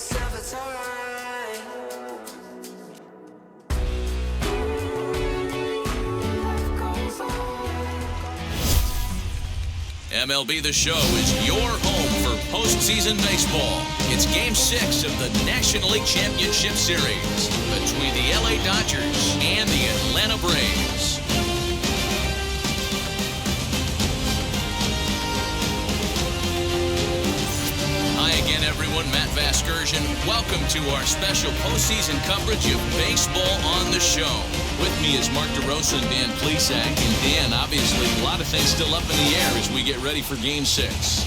yourself, it's alright. MLB The Show is your home for postseason baseball. It's Game 6 of the National League Championship Series between the LA Dodgers and the Atlanta Braves. Hi again, everyone. Matt Vasgersian. Welcome to our special postseason coverage of Baseball on the Show. With me is Mark DeRosa and Dan Plesac. And Dan, obviously, a lot of things still up in the air as we get ready for Game 6.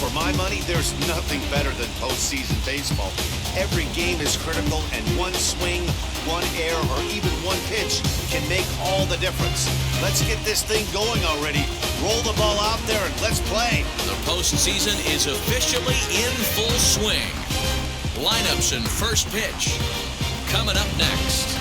For my money, there's nothing better than postseason baseball. Every game is critical, and one swing, one error, or even one pitch can make all the difference. Let's get this thing going already. Roll the ball out there and let's play. The postseason is officially in full swing. Lineups and first pitch coming up next.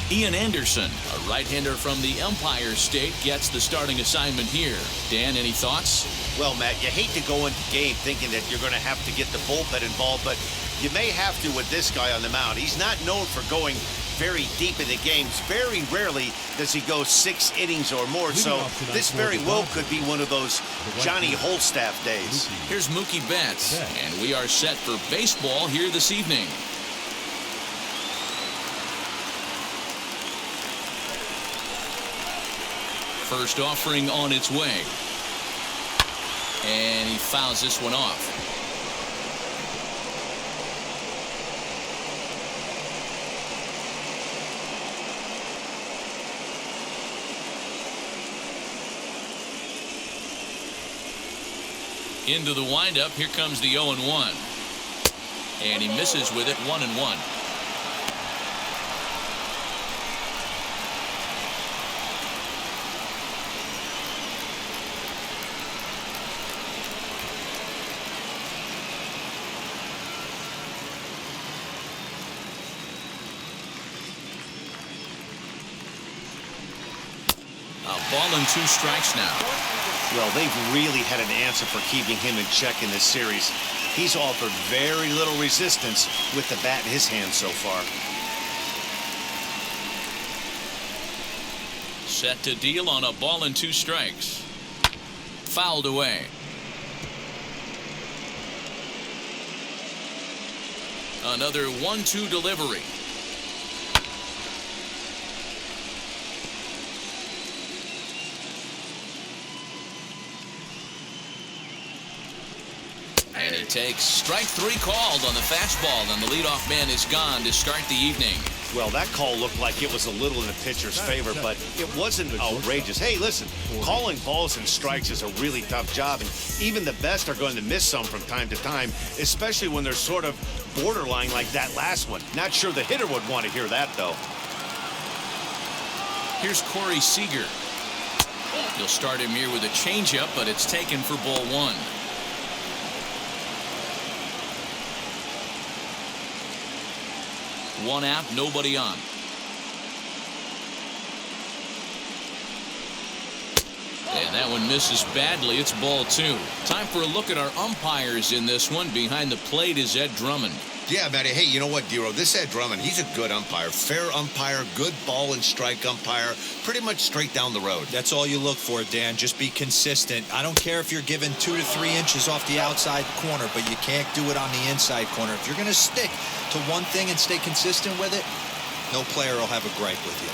Ian Anderson, a right-hander from the Empire State, gets the starting assignment here. Dan, any thoughts? Well, Matt, you hate to go into the game thinking that you're going to have to get the bullpen involved, but you may have to with this guy on the mound. He's not known for going very deep in the games. Very rarely does he go 6 innings or more, so this very well could be one of those Johnny Holstaff days. Here's Mookie Betts, and we are set for baseball here this evening. First offering on its way. And he fouls this one off. Into the windup. Here comes the 0-1. And he misses with it, 1-1. Ball and 2 strikes now. Well, they've really had an answer for keeping him in check in this series. He's offered very little resistance with the bat in his hand so far. Set to deal on a ball and 2 strikes. Fouled away. Another 1-2 delivery. And he takes strike 3 called on the fastball, and the leadoff man is gone to start the evening. Well, that call looked like it was a little in the pitcher's favor, but it wasn't outrageous. Hey, listen, calling balls and strikes is a really tough job, and even the best are going to miss some from time to time, especially when they're sort of borderline like that last one. Not sure the hitter would want to hear that, though. Here's Corey Seager. He'll start him here with a changeup, but it's taken for ball 1. One out, nobody on. And that one misses badly. It's ball 2. Time for a look at our umpires in this one. Behind the plate is Ed Drummond. Yeah, Matty. Hey, you know what, Dero? This Ed Drummond, he's a good umpire. Fair umpire, good ball and strike umpire. Pretty much straight down the road. That's all you look for, Dan. Just be consistent. I don't care if you're given 2 to 3 inches off the outside corner, but you can't do it on the inside corner. If you're going to stick to one thing and stay consistent with it, no player will have a gripe with you.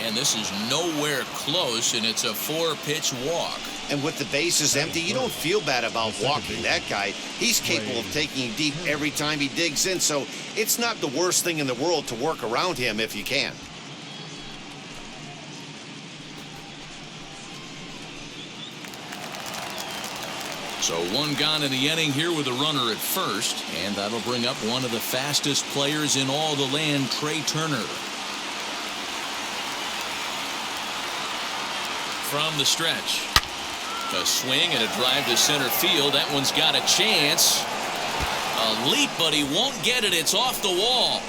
And this is nowhere close, and it's a 4-pitch walk. And with the bases empty, you don't feel bad about walking that guy. He's capable of taking deep every time he digs in, so it's not the worst thing in the world to work around him if you can. So 1 gone in the inning here with a runner at first, and that'll bring up one of the fastest players in all the land, Trey Turner. From the stretch. A swing and a drive to center field. That one's got a chance. A leap, but he won't get it. It's off the wall.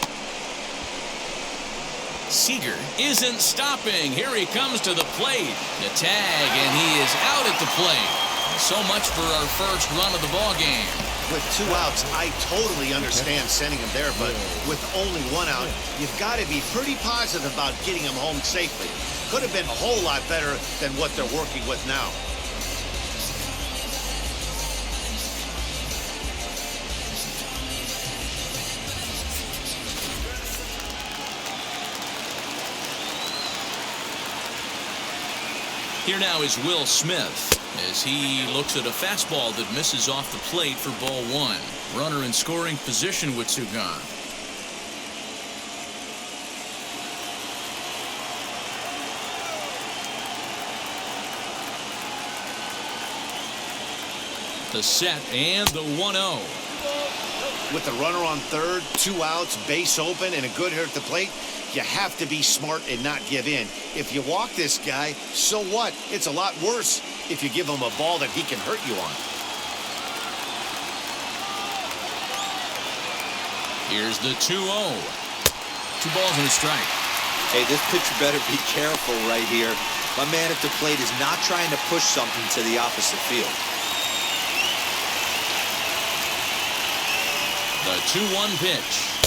Seager isn't stopping. Here he comes to the plate. The tag, and he is out at the plate. So much for our first run of the ball game. With 2 outs, I totally understand sending him there, but with only 1 out, you've got to be pretty positive about getting him home safely. Could have been a whole lot better than what they're working with now. Here now is Will Smith as he looks at a fastball that misses off the plate for ball 1. Runner in scoring position with 2 gone. The set and the 1-0. With the runner on third, 2 outs, base open, and a good hitter at the plate, you have to be smart and not give in. If you walk this guy, so what? It's a lot worse if you give him a ball that he can hurt you on. Here's the 2-0. 2 balls and a strike. Hey, this pitcher better be careful right here. My man at the plate is not trying to push something to the opposite field. The 2-1 pitch.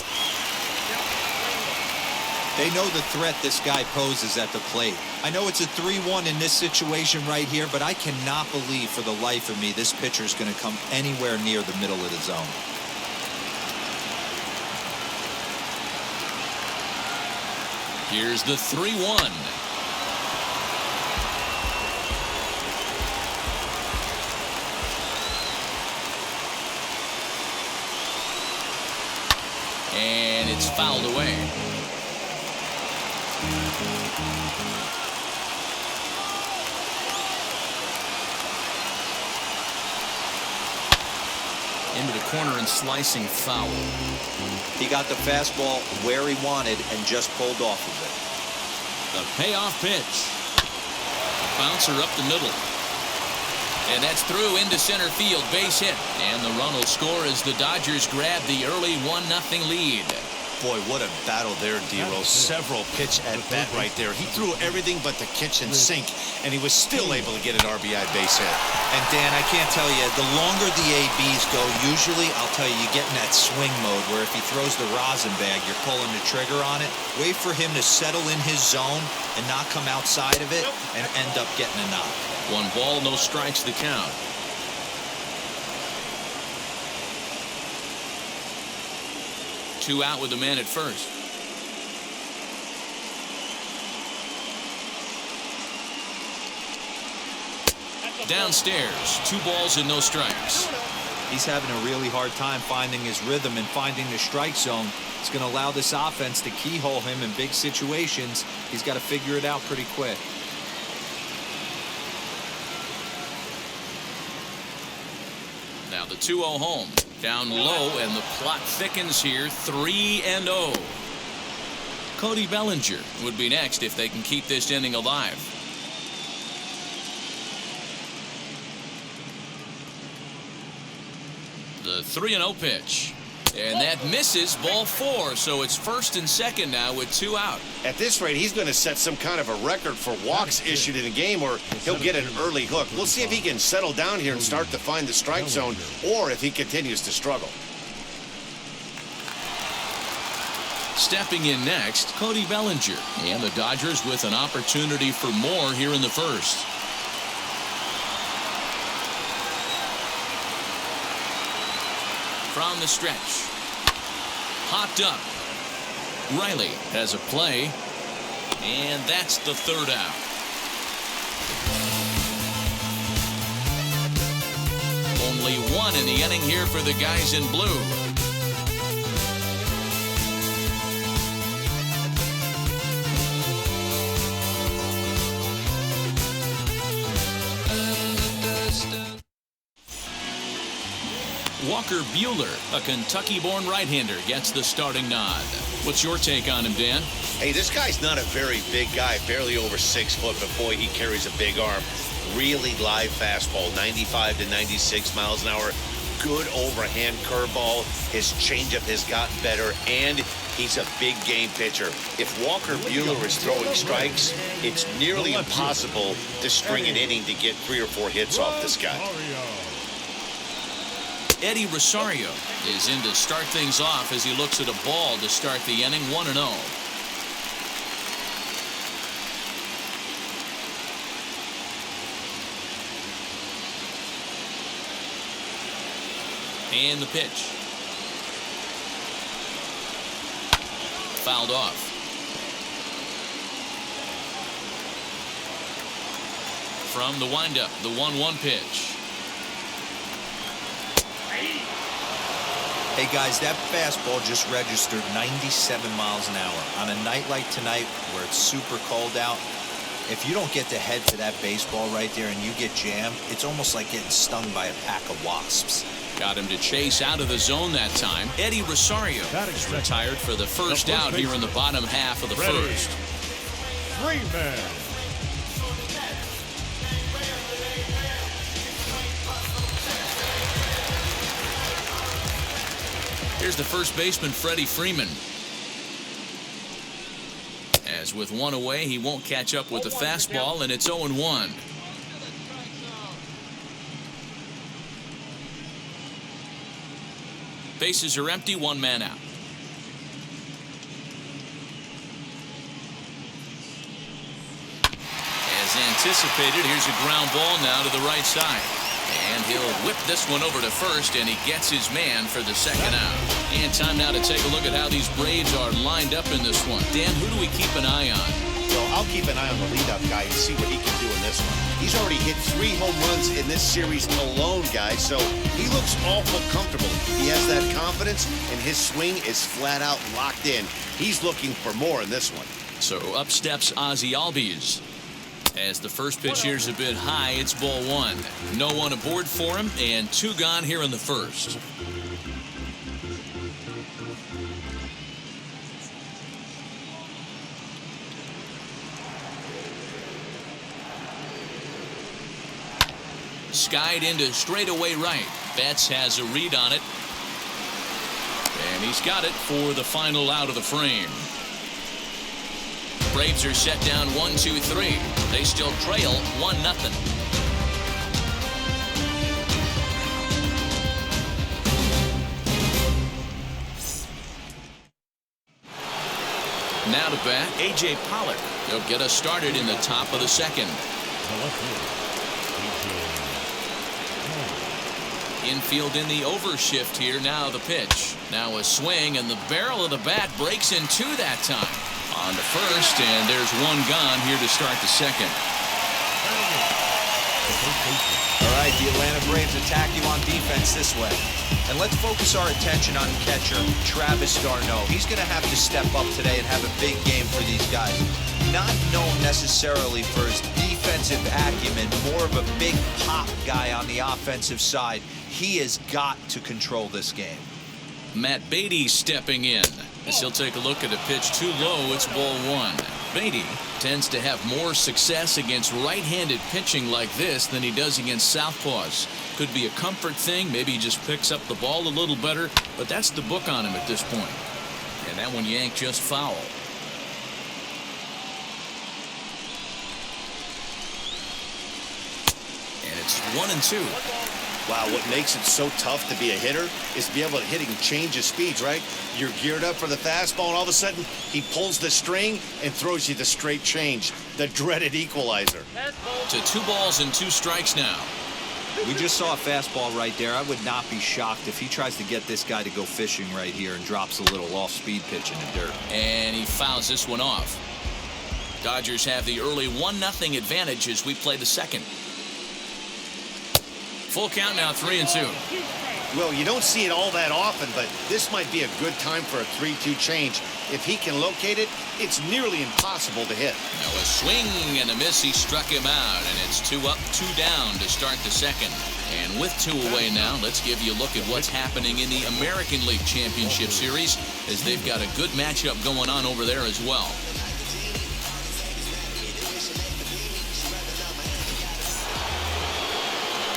They know the threat this guy poses at the plate. I know it's a 3-1 in this situation right here, but I cannot believe for the life of me this pitcher is going to come anywhere near the middle of the zone. Here's the 3-1. And it's fouled away. Into the corner and slicing foul. He got the fastball where he wanted and just pulled off of it. The payoff pitch. Bouncer up the middle. And that's through into center field. Base hit. And the run will score as the Dodgers grab the early 1-0 lead. Boy, what a battle there, D-Rose. Several pitch at bat right there. He threw everything but the kitchen sink, and he was still able to get an RBI base hit. And Dan, I can't tell you, the longer the ABs go, usually, I'll tell you, you get in that swing mode where if he throws the rosin bag, you're pulling the trigger on it. Wait for him to settle in his zone and not come outside of it and end up getting a knock. 1 ball, no strikes the count. Two out with the man at first. Downstairs, 2 balls and no strikes. He's having a really hard time finding his rhythm and finding the strike zone. It's going to allow this offense to keyhole him in big situations. He's got to figure it out pretty quick. Now the 2-0 home. Down low, and the plot thickens here. 3-0. Cody Bellinger would be next if they can keep this inning alive. The 3-0 pitch. And that misses, ball 4. So it's first and second now with 2 out. At this rate, he's going to set some kind of a record for walks issued in a game, or he'll get an early hook. We'll see if he can settle down here and start to find the strike zone, or if he continues to struggle. Stepping in next, Cody Bellinger. And the Dodgers with an opportunity for more here in the first. From the stretch. Hopped up. Riley has a play. And that's the 3rd out. Only 1 in the inning here for the guys in blue. Walker Buehler, a Kentucky-born right-hander, gets the starting nod. What's your take on him, Dan? Hey, this guy's not a very big guy, barely over 6 foot, but boy, he carries a big arm. Really live fastball, 95 to 96 miles an hour. good overhand curveball. His changeup has gotten better, and he's a big game pitcher. If Walker Buehler is throwing strikes, it's nearly impossible to string an inning to get 3 or 4 hits off this guy. Eddie Rosario is in to start things off as he looks at a ball to start the inning, 1-0. And the pitch. Fouled off. From the windup, the 1-1 pitch. Hey guys, that fastball just registered 97 miles an hour. On a night like tonight where it's super cold out, if you don't get to head to that baseball right there and you get jammed, it's almost like getting stung by a pack of wasps. Got him to chase out of the zone that time. Eddie Rosario is retired for the first out here in the bottom half of the first. Freeman. Here's the first baseman, Freddie Freeman. As with one away, he won't catch up with the fastball, and it's 0-1. Bases are empty, 1 man out. As anticipated, here's a ground ball now to the right side. And he'll whip this one over to first, and he gets his man for the second out. And time now to take a look at how these Braves are lined up in this one. Dan, who do we keep an eye on? Well, I'll keep an eye on the leadoff guy and see what he can do in this one. He's already hit 3 home runs in this series alone, guys, so he looks awful comfortable. He has that confidence, and his swing is flat out locked in. He's looking for more in this one. So up steps Ozzie Albies. As the first pitch here's a bit high, it's ball 1. No one aboard for him, and 2 gone here in the first. Skied into straightaway right. Betts has a read on it. And he's got it for the final out of the frame. Braves are set down 1-2-3. They still trail 1-0. Now to bat, A.J. Pollock. They'll get us started in the top of the second. Infield in the overshift here. Now the pitch. Now a swing, and the barrel of the bat breaks in 2 that time. On to first, and there's 1 gone here to start the second. All right, the Atlanta Braves attack you on defense this way. And let's focus our attention on catcher Travis d'Arnaud. He's going to have to step up today and have a big game for these guys. Not known necessarily for his defensive acumen, more of a big pop guy on the offensive side. He has got to control this game. Matt Beatty stepping in as he'll take a look at a pitch too low. It's ball 1. Beatty tends to have more success against right-handed pitching like this than he does against southpaws. Could be a comfort thing. Maybe he just picks up the ball a little better, but that's the book on him at this point. And that one yanked just foul. And it's 1-2. Wow, what makes it so tough to be a hitter is to be able to hit and change his speeds, right? You're geared up for the fastball, and all of a sudden, he pulls the string and throws you the straight change, the dreaded equalizer. To 2 balls and 2 strikes now. We just saw a fastball right there. I would not be shocked if he tries to get this guy to go fishing right here and drops a little off-speed pitch in the dirt. And he fouls this one off. Dodgers have the early 1-0 advantage as we play the second. Full count now, 3-2. Well, you don't see it all that often, but this might be a good time for a 3-2 change. If he can locate it, it's nearly impossible to hit. Now a swing and a miss. He struck him out, and it's 2 up, 2 down to start the second. And with 2 away now, let's give you a look at what's happening in the American League Championship Series, as they've got a good matchup going on over there as well.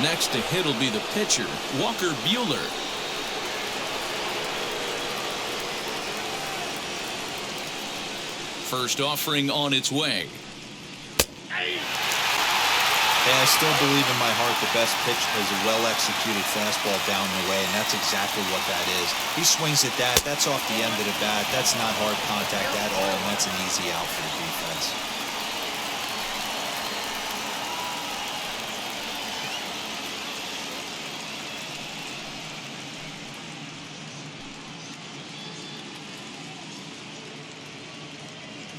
next to hit will be the pitcher, Walker Buehler. First offering on its way. Yeah, I still believe in my heart the best pitch is a well-executed fastball down the way, and that's exactly what that is. He swings at that. That's off the end of the bat. That's not hard contact at all, and that's an easy out for the defense.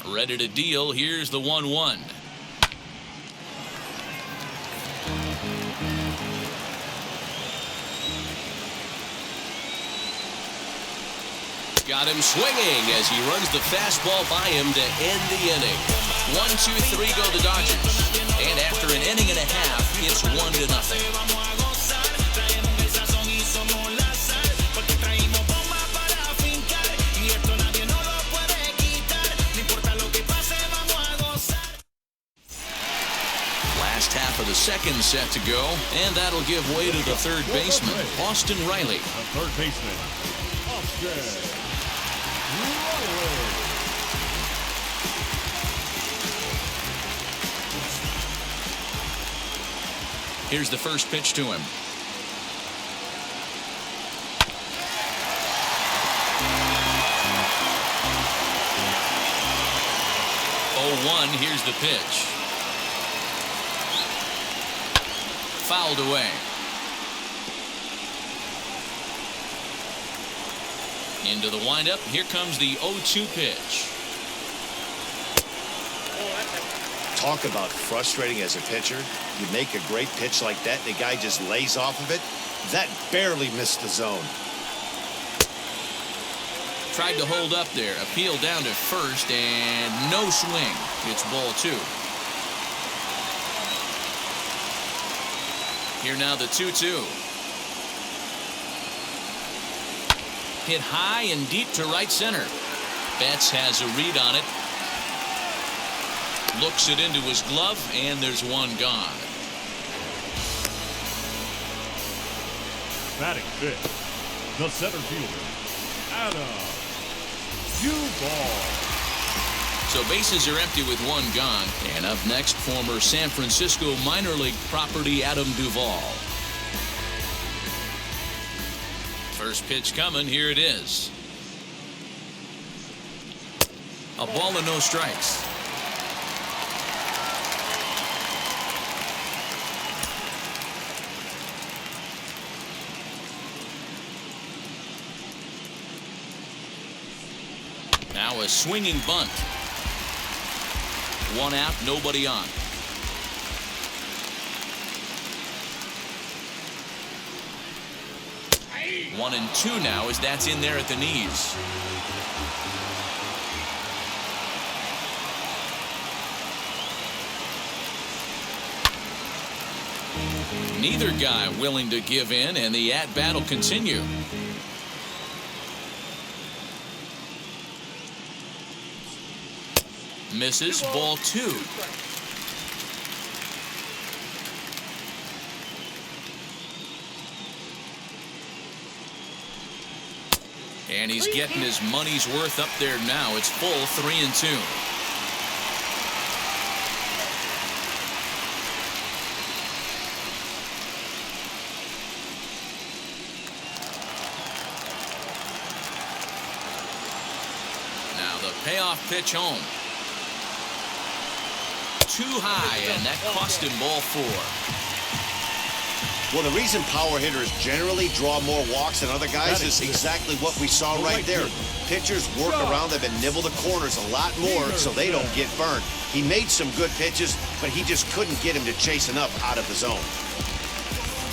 Ready to deal. Here's the 1-1. Got him swinging as he runs the fastball by him to end the inning. 1-2-3 go the Dodgers. And after an inning and a half, it's 1-0. Last half of the second set to go, and that'll give way to the third baseman, Austin Riley. The third baseman, Austin Riley. Here's the first pitch to him. Here's the pitch. Fouled away. Into the windup. Here comes the 0-2 pitch. Talk about frustrating as a pitcher. You make a great pitch like that, the guy just lays off of it. That barely missed the zone. Tried to hold up there. Appeal down to first, and no swing. It's ball 2. Here now the 2-2. Hit high and deep to right center. Betts has a read on it. Looks it into his glove, and there's one gone. Batting fifth, the center fielder, Adam Duvall. So bases are empty with one gone. And up next, former San Francisco minor league property Adam Duvall. First pitch coming. Here it is. A ball and no strikes. Now a swinging bunt. One out, nobody on. One and two now as that's in there at the knees. Neither guy willing to give in, and the at-bat will continue. Misses, ball 2. And he's getting his money's worth up there now. It's full 3-2. Now the payoff pitch home. Too high, and that cost him ball 4. Well, the reason power hitters generally draw more walks than other guys is exactly what we saw right there. Pitchers work around them and nibble the corners a lot more so they don't get burned. He made some good pitches, but he just couldn't get him to chase enough out of the zone.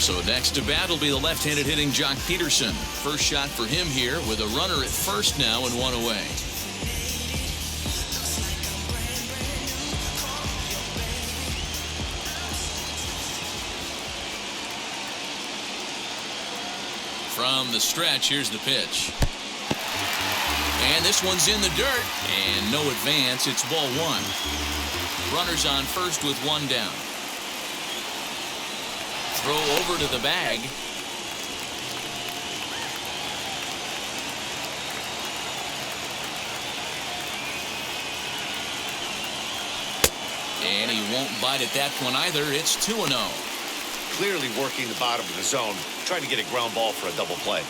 So next to bat will be the left-handed hitting Jock Peterson. First shot for him here with a runner at first now and one away. From the stretch, here's the pitch. And this one's in the dirt. And no advance. It's ball 1. Runners on first with one down. throw over to the bag. And he won't bite at that one either. It's 2-0. Clearly working the bottom of the zone, trying to get a ground ball for a double play.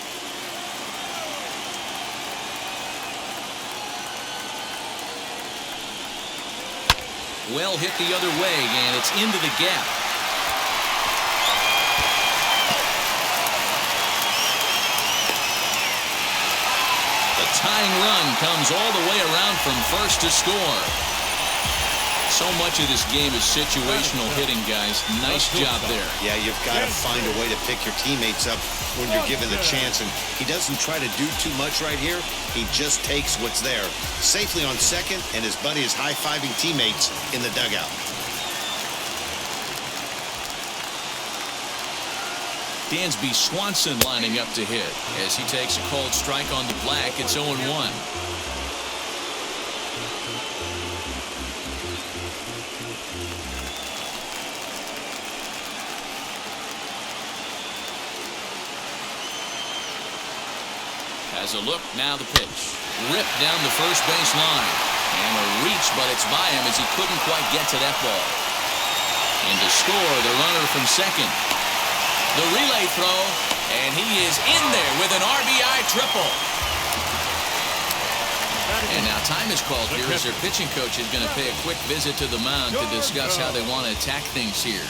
Well hit the other way, and it's into the gap. The tying run comes all the way around from first to score. So much of this game is situational hitting, guys. Nice job there. Yeah, you've got to find a way to pick your teammates up when you're given the chance, and he doesn't try to do too much right here. He just takes what's there. Safely on second, and his buddy is high-fiving teammates in the dugout. Dansby Swanson lining up to hit. As he takes a cold strike on the black, it's 0-1. Has a look, now the pitch. Ripped down the first base line. And a reach, but it's by him as he couldn't quite get to that ball. And to score, the runner from second. The relay throw, and he is in there with an RBI triple. And now time is called here as their pitching coach is going to pay a quick visit to the mound to discuss how they want to attack things here.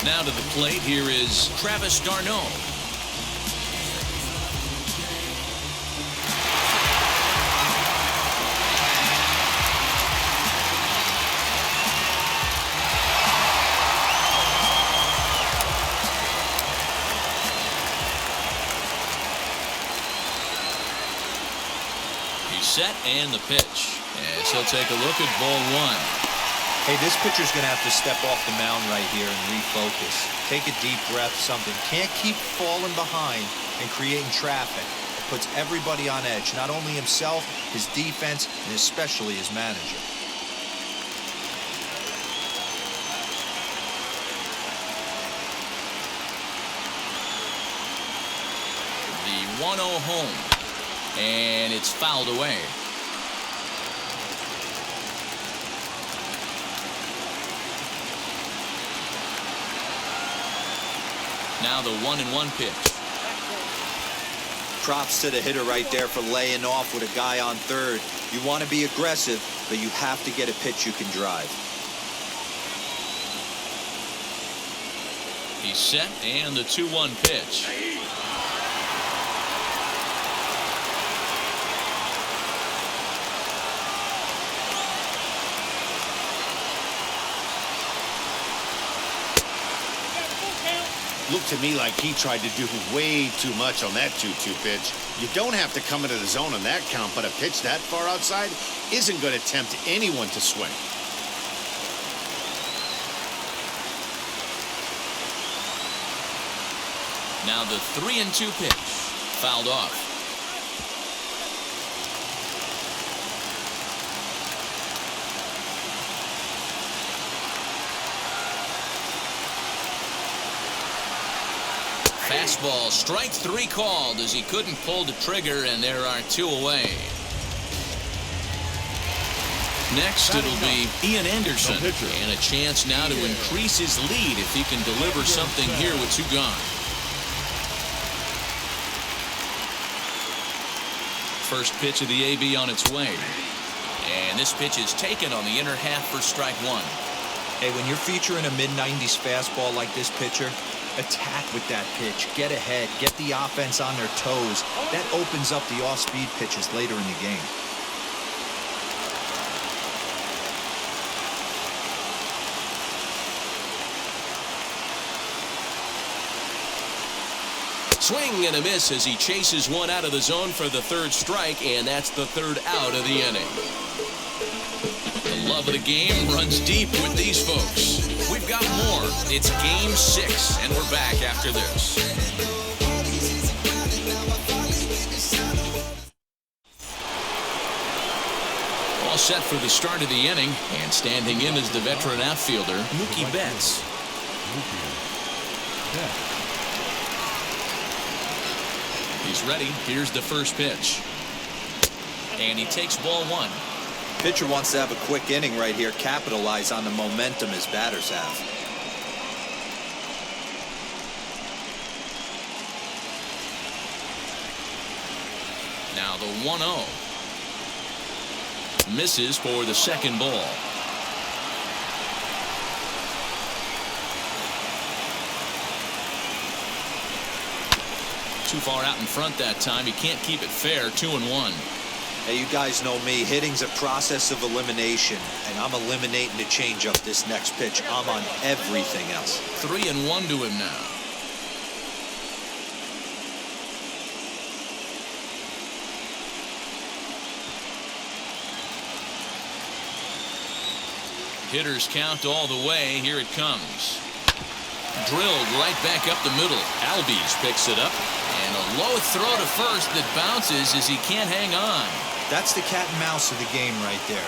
Now to the plate, here is Travis d'Arnaud. He's set and the pitch. As he'll take a look at ball one. Hey, this pitcher's going to have to step off the mound right here and refocus. Take a deep breath, something. Can't keep falling behind and creating traffic. It puts everybody on edge, not only himself, his defense, and especially his manager. The 1-0 home. And it's fouled away. Now the 1-1 pitch. Props to the hitter right there for laying off with a guy on third. You want to be aggressive, but you have to get a pitch you can drive. He's set and the 2-1 pitch. Looked to me like he tried to do way too much on that 2-2 pitch. You don't have to come into the zone on that count, but a pitch that far outside isn't going to tempt anyone to swing. Now the 3-2 pitch. Fouled off. Fastball, strike three called as he couldn't pull the trigger, and there are two away. Next, it'll be Ian Anderson, and a chance now to increase his lead if he can deliver something here with two gone. First pitch of the AB on its way. And this pitch is taken on the inner half for strike one. Hey, when you're featuring a mid-90s fastball like this pitcher, attack with that pitch. Get ahead. Get the offense on their toes. That opens up the off-speed pitches later in the game. Swing and a miss as he chases one out of the zone for the third strike, and that's the third out of the inning. The love of the game runs deep with these folks. We've got more. It's Game 6, and we're back after this. set for the start of the inning, and standing in is the veteran outfielder, Mookie Betts. He's ready. Here's the first pitch. And he takes ball one. Pitcher wants to have a quick inning right here, capitalize on the momentum his batters have. Now the 1-0. Misses for the second ball. Too far out in front that time. He can't keep it fair. 2-1. Hey, you guys know me. Hitting's a process of elimination, and I'm eliminating the changeup this next pitch. I'm on everything else. 3-1 to him now. Hitters count all the way. Here it comes. Drilled right back up the middle. Albies picks it up. And a low throw to first that bounces as he can't hang on. That's the cat and mouse of the game right there.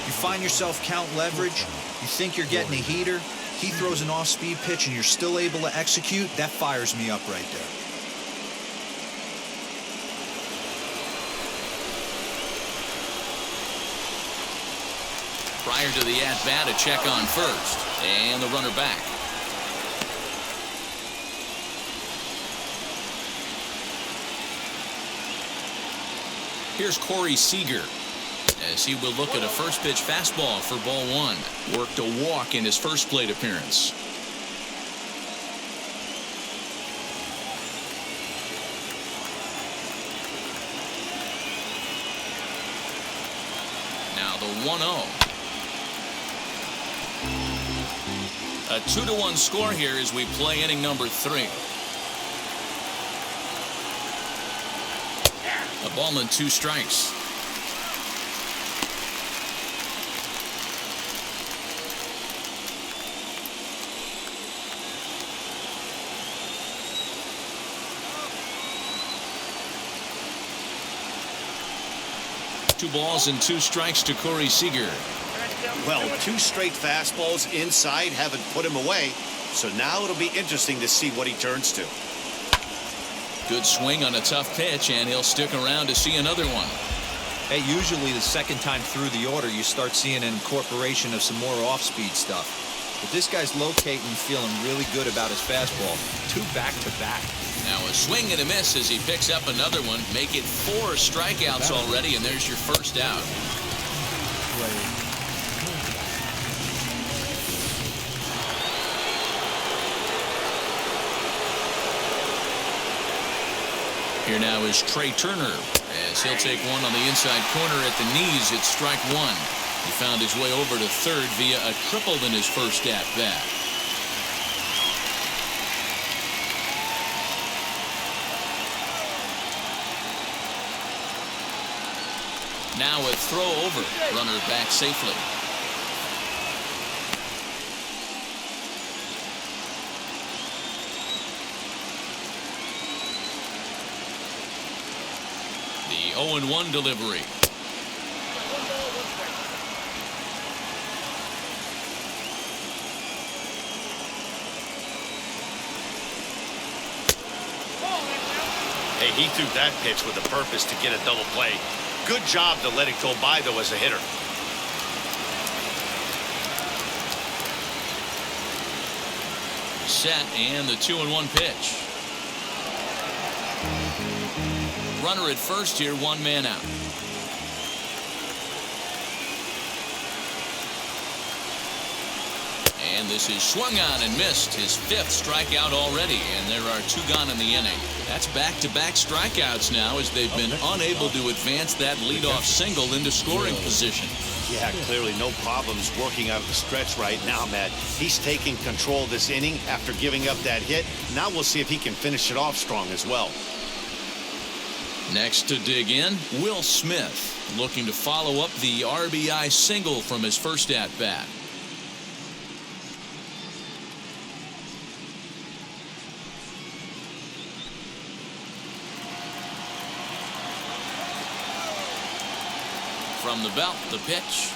You find yourself count leverage. You think you're getting a heater. He throws an off-speed pitch and you're still able to execute. That fires me up right there. Prior to the at-bat, a check on first. And the runner back. Here's Corey Seager as he will look at a first pitch fastball for ball one. Worked a walk in his first plate appearance. Now the 1-0. A 2-1 score here as we play inning number 3. A ball and 2 strikes. Two balls and 2 strikes to Corey Seager. Well, 2 straight fastballs inside haven't put him away. So now it'll be interesting to see what he turns to. Good swing on a tough pitch, and he'll stick around to see another one. Hey, usually the second time through the order, you start seeing an incorporation of some more off-speed stuff. But this guy's locating and feeling really good about his fastball. 2 back-to-back. Now a swing and a miss as he picks up another one. Make it 4 strikeouts already, and there's your first out. Here now is Trey Turner as he'll take one on the inside corner at the knees. It's strike 1. He found his way over to third via a triple in his first at bat. Now a throw over. Runner back safely. The 0-1 delivery. Hey, he threw that pitch with a purpose to get a double play. Good job to let it go by, though, as a hitter. Set, and the 2-1 pitch. Runner at first here, 1 man out. And this is swung on and missed. His 5th strikeout already, and there are 2 gone in the inning. That's back-to-back strikeouts now as they've been unable to advance that leadoff single into scoring position. Yeah, clearly no problems working out of the stretch right now, Matt. He's taking control of this inning after giving up that hit. Now we'll see if he can finish it off strong as well. Next to dig in, Will Smith, looking to follow up the RBI single from his first at-bat. From the belt, the pitch.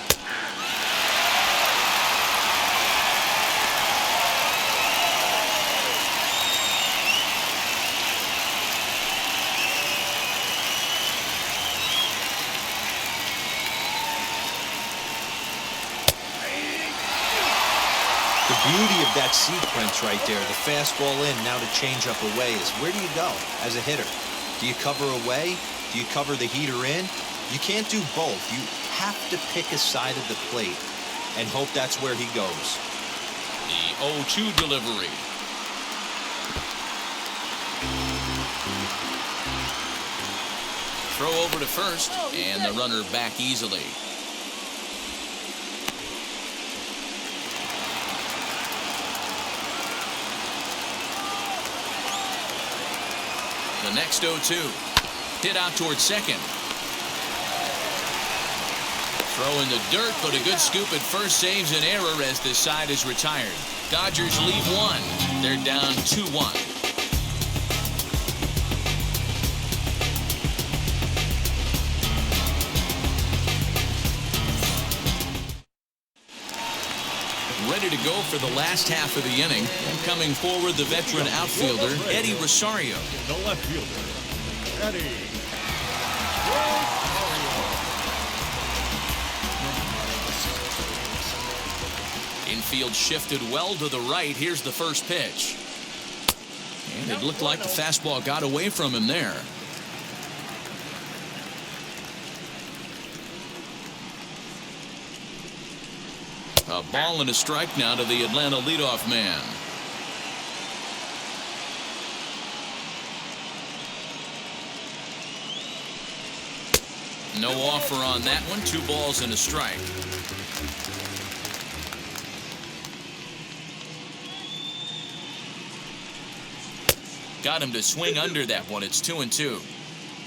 The beauty of that sequence right there, the fastball in, now to change up away, is where do you go as a hitter? Do you cover away? Do you cover the heater in? You can't do both. You have to pick a side of the plate and hope that's where he goes. The 0-2 delivery. Throw over to first, and the runner back easily. The next 0-2. Hit out towards second. Throw in the dirt, but a good scoop at first saves an error as this side is retired. Dodgers leave one. They're down 2-1. Ready to go for the last half of the inning. Coming forward, the veteran outfielder, Eddie Rosario. The left fielder, Eddie. Infield shifted well to the right. Here's the first pitch. And it looked like the fastball got away from him there. A ball and a strike now to the Atlanta leadoff man. No offer on that one. 2 balls and a strike. Got him to swing under that one. It's 2-2.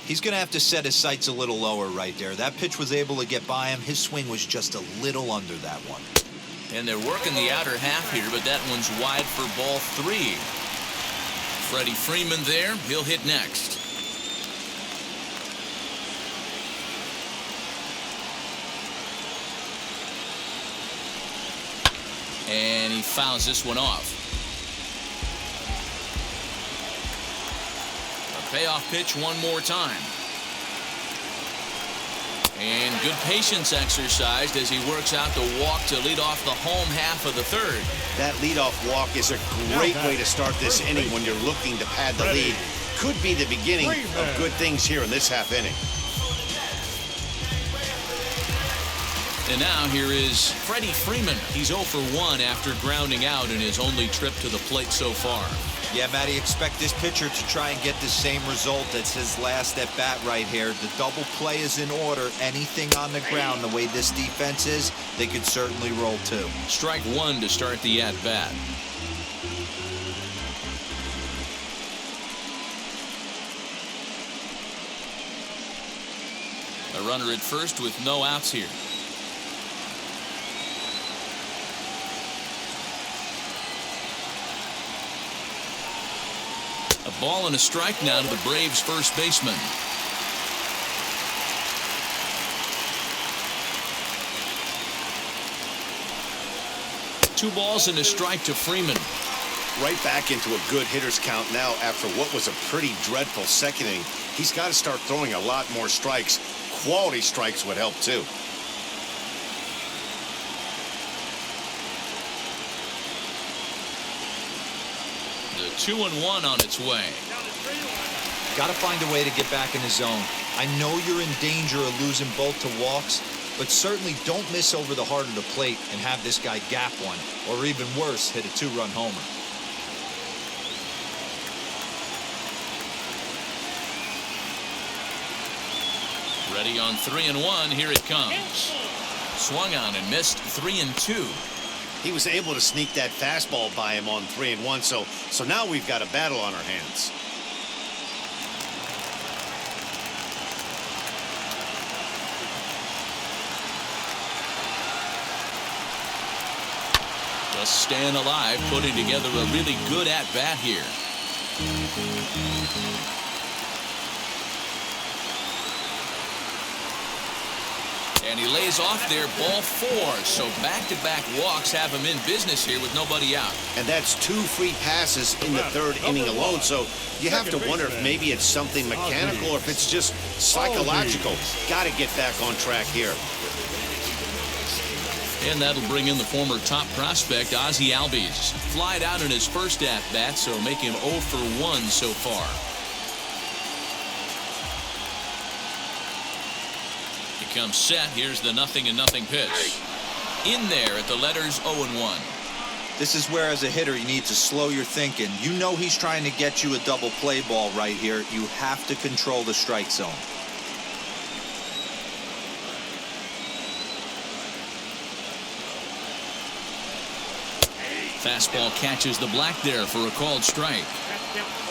He's going to have to set his sights a little lower right there. That pitch was able to get by him. His swing was just a little under that one. And they're working the outer half here, but that one's wide for ball 3. Freddie Freeman there. He'll hit next. And he fouls this one off. A payoff pitch one more time. And good patience exercised as he works out the walk to lead off the home half of the third. That leadoff walk is a great way to start this inning when you're looking to pad the lead. Could be the beginning of good things here in this half inning. And now here is Freddie Freeman. He's 0 for 1 after grounding out in his only trip to the plate so far. Yeah, Matty, expect this pitcher to try and get the same result as his last at bat right here. The double play is in order. Anything on the ground, the way this defense is, they could certainly roll 2. Strike 1 to start the at bat. A runner at first with no outs here. A ball and a strike now to the Braves' first baseman. Two balls and a strike to Freeman. Right back into a good hitter's count now after what was a pretty dreadful second inning. He's got to start throwing a lot more strikes. Quality strikes would help too. The 2-1 on its way. Got to find a way to get back in the zone. I know you're in danger of losing both to walks, but certainly don't miss over the heart of the plate and have this guy gap one, or even worse, hit a 2-run homer. Ready on 3-1. Here it comes. Swung on and missed. 3-2. He was able to sneak that fastball by him on 3-1. So now we've got a battle on our hands. Just staying alive, putting together a really good at-bat here. And he lays off there, ball 4. So back-to-back walks have him in business here with nobody out. And that's 2 free passes in the 3rd inning alone. So you have to wonder if maybe it's something mechanical or if it's just psychological. Got to get back on track here. And that'll bring in the former top prospect, Ozzie Albies. Flied out in his first at-bat, so make him 0 for 1 so far. He comes set. Here's the 0-0 pitch. In there at the letters 0-1. This is where, as a hitter, you need to slow your thinking. You know he's trying to get you a double play ball right here. You have to control the strike zone. Fastball catches the black there for a called strike.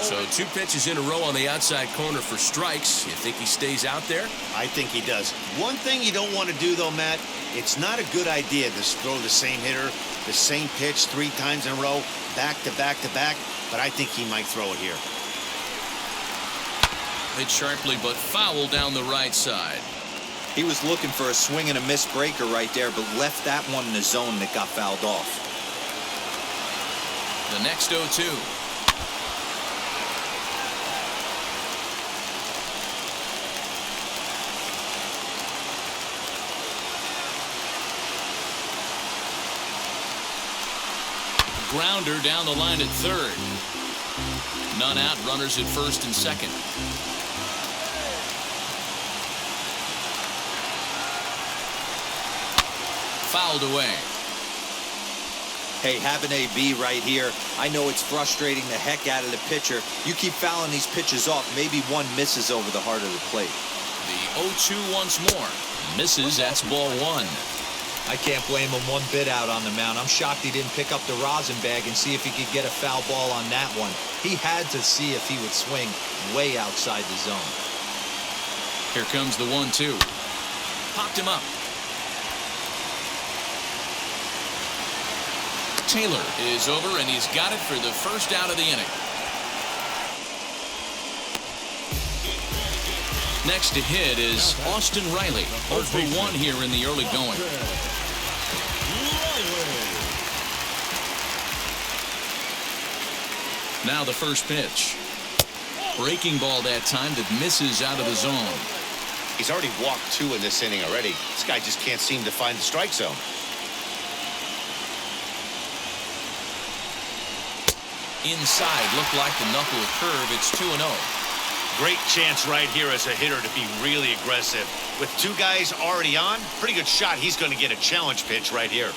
So 2 pitches in a row on the outside corner for strikes. You think he stays out there? I think he does. One thing you don't want to do, though, Matt, it's not a good idea to throw the same hitter, the same pitch 3 times in a row, back to back to back, but I think he might throw it here. Hit sharply, but foul down the right side. He was looking for a swing and a miss breaker right there, but left that one in the zone that got fouled off. The next 0-2. Grounder down the line at 3rd. None out, runners at 1st and 2nd. Fouled away. Hey, having a B right here, I know it's frustrating the heck out of the pitcher. You keep fouling these pitches off, maybe one misses over the heart of the plate. The 0-2 once more. Misses, that's ball 1. I can't blame him one bit out on the mound. I'm shocked he didn't pick up the rosin bag and see if he could get a foul ball on that one. He had to see if he would swing way outside the zone. Here comes the 1-2. Popped him up. Taylor is over, and he's got it for the first out of the inning. Next to hit is Austin Riley. 0 for 1 here in the early going. Now the first pitch. Breaking ball that time that misses out of the zone. He's already walked 2 in this inning already. This guy just can't seem to find the strike zone. Inside, looked like the knuckle curve. It's 2-0. Great chance right here as a hitter to be really aggressive. With 2 guys already on, pretty good shot he's going to get a challenge pitch right here.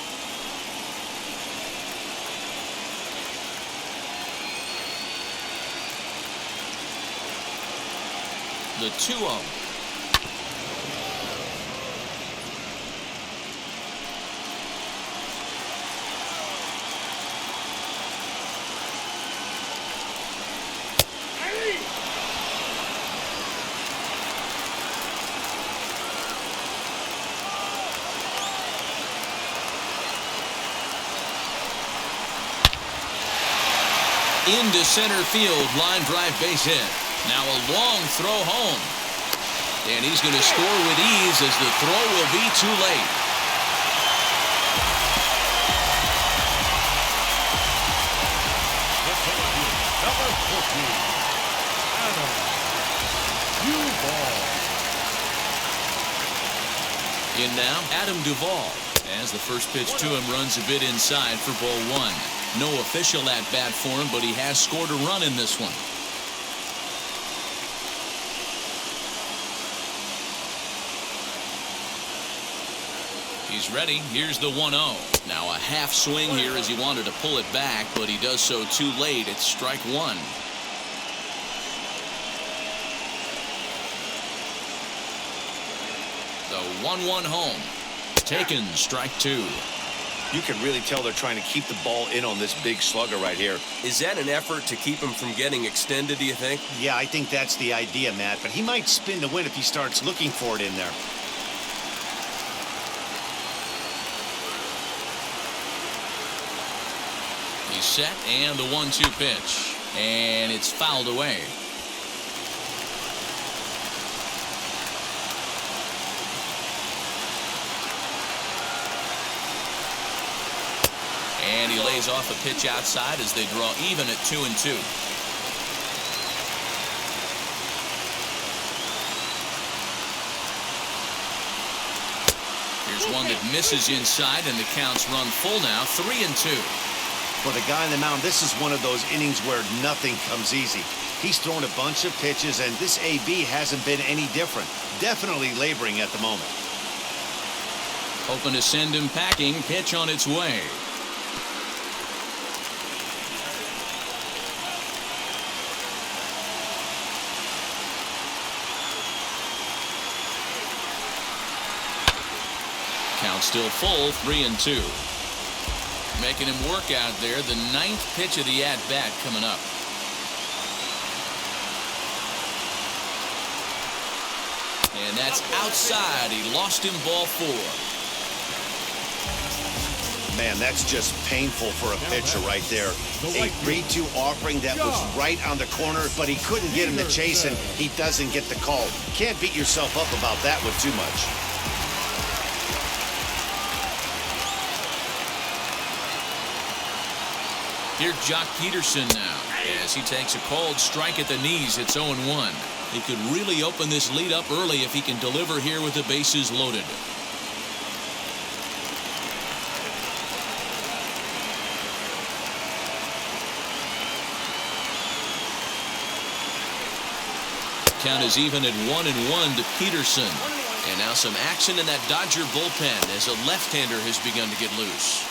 The 2-0. Into center field, line drive base hit. Now a long throw home. And he's going to score with ease as the throw will be too late. Number 14, Adam Duvall. In now, Adam Duvall. As the first pitch to him runs a bit inside for ball 1. No official at bat for him, but he has scored a run in this one. He's ready. Here's the 1-0. Now a half swing here as he wanted to pull it back, but he does so too late. It's strike 1. The 1-1 home. Taken, strike 2. You can really tell they're trying to keep the ball in on this big slugger right here. Is that an effort to keep him from getting extended, do you think? Yeah, I think that's the idea, Matt. But he might spin to win if he starts looking for it in there. He's set, and the 1-2 pitch. And it's fouled away. And he lays off a pitch outside as they draw even at 2-2. Here's one that misses inside, and the count's run full now, 3-2. For the guy on the mound, this is one of those innings where nothing comes easy. He's thrown a bunch of pitches, and this AB hasn't been any different. Definitely laboring at the moment. Hoping to send him packing. Pitch on its way. Count still full, 3-2. Making him work out there. The 9th pitch of the at-bat coming up. And that's outside. He lost him, ball 4. Man, that's just painful for a pitcher right there. A 3-2 offering that was right on the corner, but he couldn't get him to chase, and he doesn't get the call. Can't beat yourself up about that one too much. Here's Jock Peterson now as he takes a called strike at the knees. It's 0-1. He could really open this lead up early if he can deliver here with the bases loaded. Count is even at 1-1 to Peterson. And now some action in that Dodger bullpen as a left-hander has begun to get loose.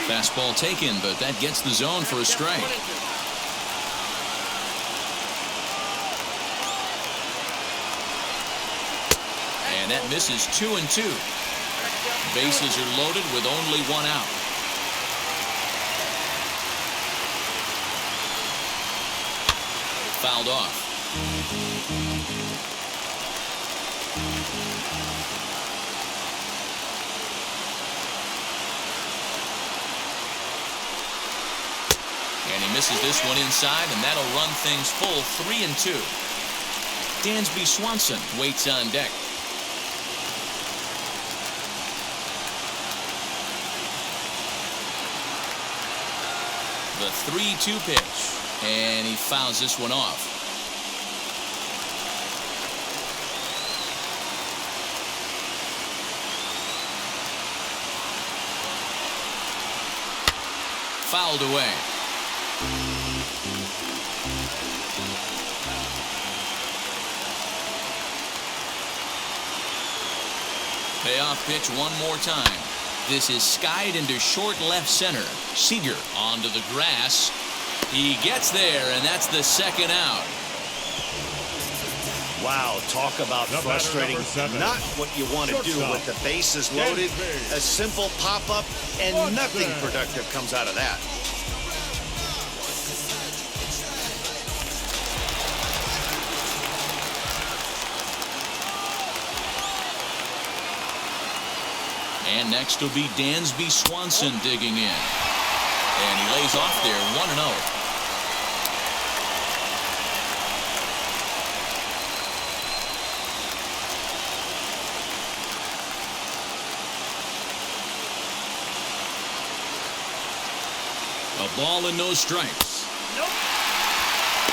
Fastball taken, but that gets the zone for a strike. And that misses 2-2. Bases are loaded with only 1 out. Fouled off. And he misses this one inside, and that'll run things full, 3-2. Dansby Swanson waits on deck. The 3-2 pitch, and he fouls this one off. Fouled away. Payoff pitch one more time. This is skied into short left center. Seager onto the grass. He gets there, and that's the 2nd out. Wow, talk about frustrating. Not what you want to do with the bases loaded. A simple pop-up, and nothing productive comes out of that. And next will be Dansby Swanson digging in. And he lays off there, 1-0. A ball and no strikes.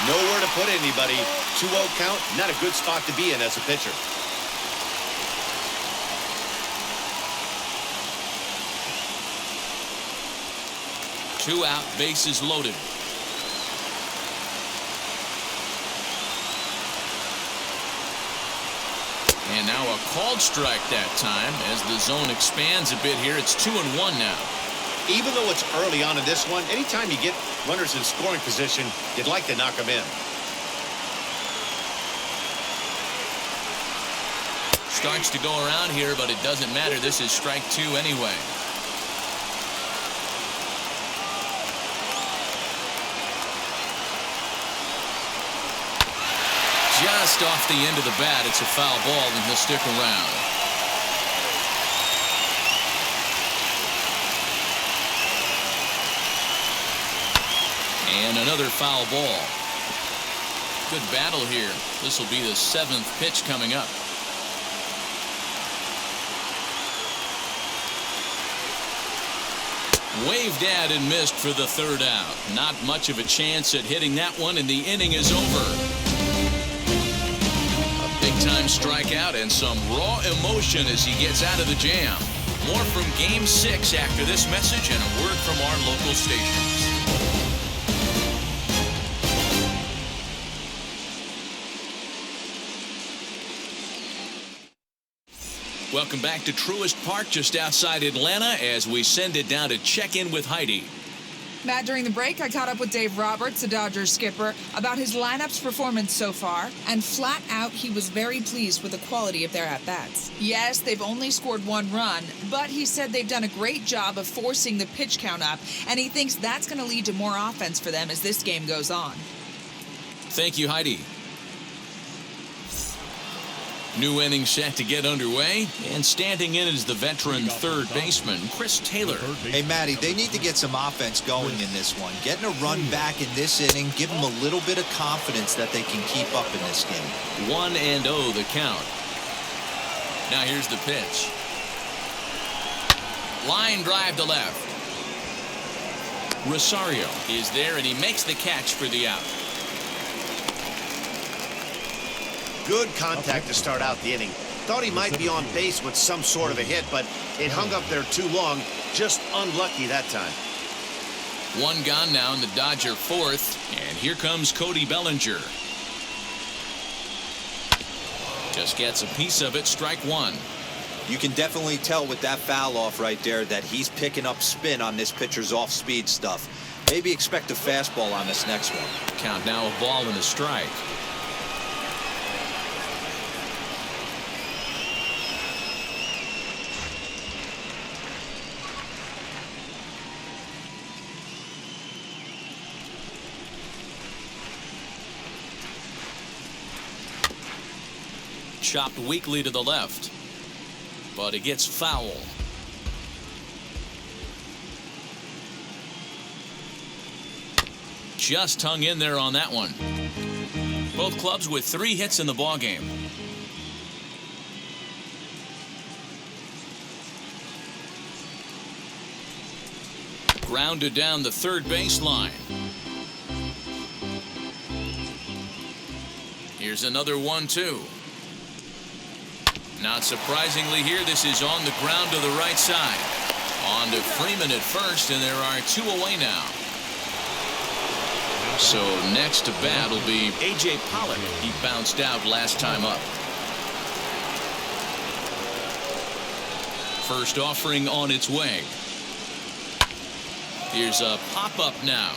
Nowhere to put anybody. 2-0 count, not a good spot to be in as a pitcher. Two out, bases loaded. And now a called strike that time as the zone expands a bit here. It's 2-1 now. Even though it's early on in this one, anytime you get runners in scoring position, you'd like to knock them in. Starts to go around here, but it doesn't matter. This is strike 2 anyway. Just off the end of the bat, it's a foul ball, and he'll stick around. And another foul ball. Good battle here. This will be the 7th pitch coming up. Waved at and missed for the 3rd out. Not much of a chance at hitting that one, and the inning is over. A big-time strikeout and some raw emotion as he gets out of the jam. More from Game 6 after this message and a word from our local stations. Welcome back to Truist Park just outside Atlanta as we send it down to check in with Heidi. Matt, during the break, I caught up with Dave Roberts, the Dodgers skipper, about his lineup's performance so far, and flat out, he was very pleased with the quality of their at-bats. Yes, they've only scored 1 run, but he said they've done a great job of forcing the pitch count up, and he thinks that's going to lead to more offense for them as this game goes on. Thank you, Heidi. New inning set to get underway, and standing in is the veteran 3rd baseman, Chris Taylor. Hey, Matty, they need to get some offense going in this one. Getting a run back in this inning, give them a little bit of confidence that they can keep up in this game. 1-0 the count. Now here's the pitch. Line drive to left. Rosario is there, and he makes the catch for the out. Good contact to start out the inning. Thought he might be on base with some sort of a hit, but it hung up there too long. Just unlucky that time. 1 gone now in the Dodger 4th, and here comes Cody Bellinger. Just gets a piece of it, strike 1. You can definitely tell with that foul off right there that he's picking up spin on this pitcher's off-speed stuff. Maybe expect a fastball on this next one. Count now, a ball and a strike. Chopped weakly to the left, but it gets foul. Just hung in there on that one. Both clubs with 3 hits in the ballgame. Grounded down the 3rd baseline. Here's another 1-2. Not surprisingly here, this is on the ground to the right side. On to Freeman at first, and there are 2 away now. So next to bat will be A.J. Pollock. He bounced out last time up. First offering on its way. Here's a pop-up now,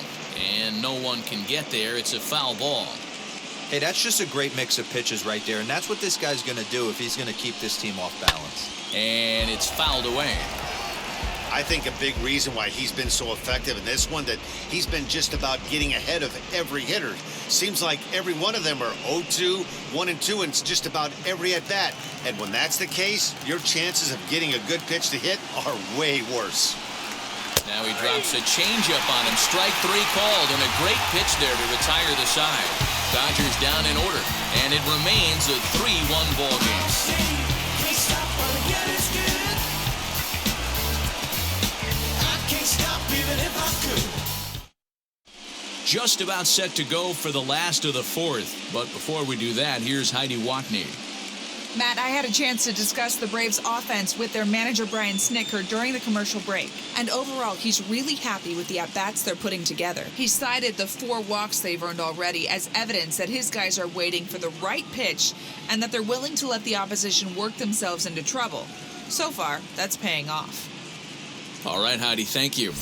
and no one can get there. It's a foul ball. Hey, that's just a great mix of pitches right there, and that's what this guy's going to do if he's going to keep this team off balance. And it's fouled away. I think a big reason why he's been so effective in this one, that he's been just about getting ahead of every hitter. Seems like every one of them are 0-2, 1-2, and it's just about every at-bat. And when that's the case, your chances of getting a good pitch to hit are way worse. Now he drops a changeup on him. Strike 3 called, and a great pitch there to retire the side. Dodgers down in order, and it remains a 3-1 ball game. Just about set to go for the last of the 4th, but before we do that, here's Heidi Watney. Matt, I had a chance to discuss the Braves' offense with their manager Brian Snitker during the commercial break. And overall, he's really happy with the at-bats they're putting together. He cited the 4 walks they've earned already as evidence that his guys are waiting for the right pitch and that they're willing to let the opposition work themselves into trouble. So far, that's paying off. All right, Heidi, thank you.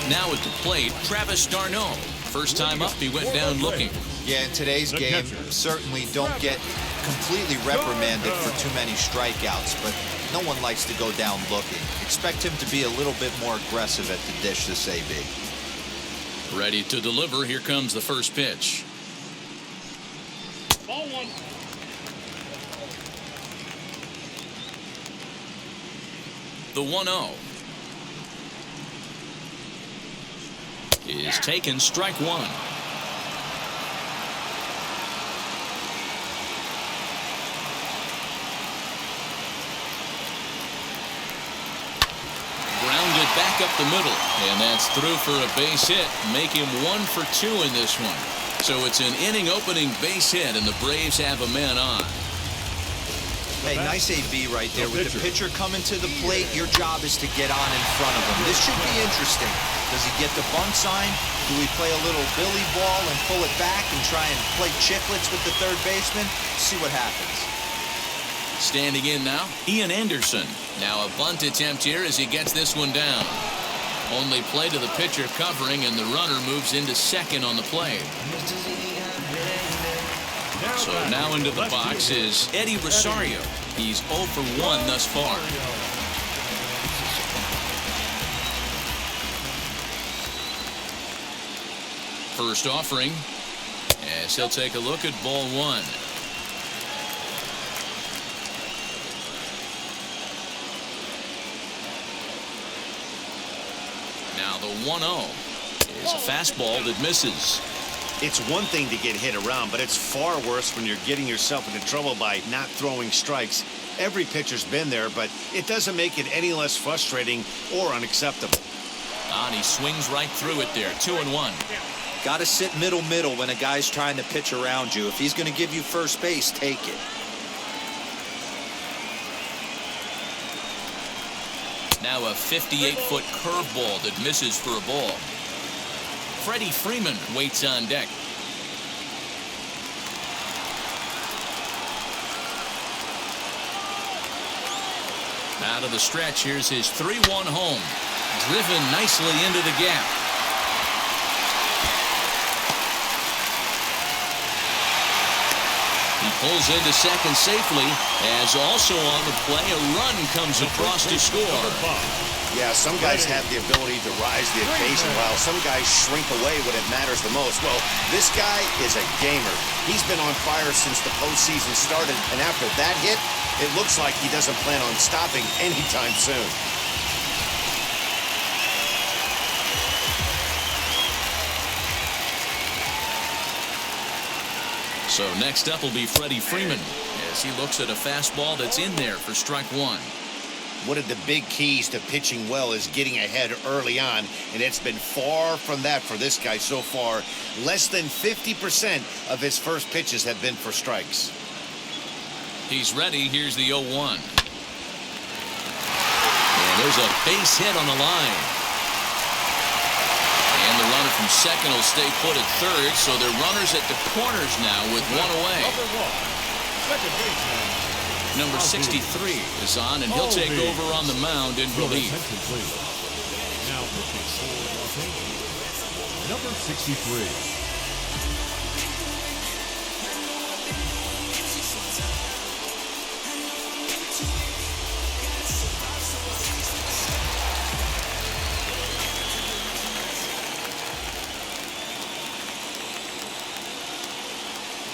Now at the plate, Travis d'Arnaud. First time up, he went down looking. Yeah, in today's game, certainly don't get completely reprimanded for too many strikeouts, but no one likes to go down looking. Expect him to be a little bit more aggressive at the dish this AB. Ready to deliver. Here comes the first pitch. Ball 1. The 1-0 is taken, strike 1. up the middle, and that's through for a base hit, make him 1 for 2 in this one. So it's an inning-opening base hit, and the Braves have a man on. Hey, nice AB right there. With the pitcher coming to the plate, your job is to get on in front of him. This should be interesting. Does he get the bunt sign? Do we play a little billy ball and pull it back and try and play chicklets with the third baseman? See what happens. Standing in now, Ian Anderson. Now a bunt attempt here as he gets this one down. Only play to the pitcher covering, and the runner moves into second on the play. So now into the box is Eddie Rosario. He's 0 for 1 thus far. First offering, as he'll take a look at ball 1. Now the 1-0 is a fastball that misses. It's one thing to get hit around, but it's far worse when you're getting yourself into trouble by not throwing strikes. Every pitcher's been there, but it doesn't make it any less frustrating or unacceptable. And he swings right through it there. 2-1. Got to sit middle when a guy's trying to pitch around you. If he's going to give you first base, take it. Now a 58-foot curveball that misses for a ball. Freddie Freeman waits on deck. Out of the stretch, here's his 3-1 home. Driven nicely into the gap. He pulls into second safely, as also on the play, a run comes across to score. Yeah, some guys have the ability to rise the occasion, while some guys shrink away when it matters the most. Well, this guy is a gamer. He's been on fire since the postseason started, and after that hit, it looks like he doesn't plan on stopping anytime soon. So next up will be Freddie Freeman, as he looks at a fastball that's in there for strike 1. One of the big keys to pitching well is getting ahead early on, and it's been far from that for this guy so far. Less than 50% of his first pitches have been for strikes. He's ready. Here's the 0-1. And there's a base hit on the line. And the runner from second will stay put at third, so they're runners at the corners now with one away. Second baseman. Number 63 is on, and he'll take over on the mound in relief. Now pitching for Los Angeles, number 63.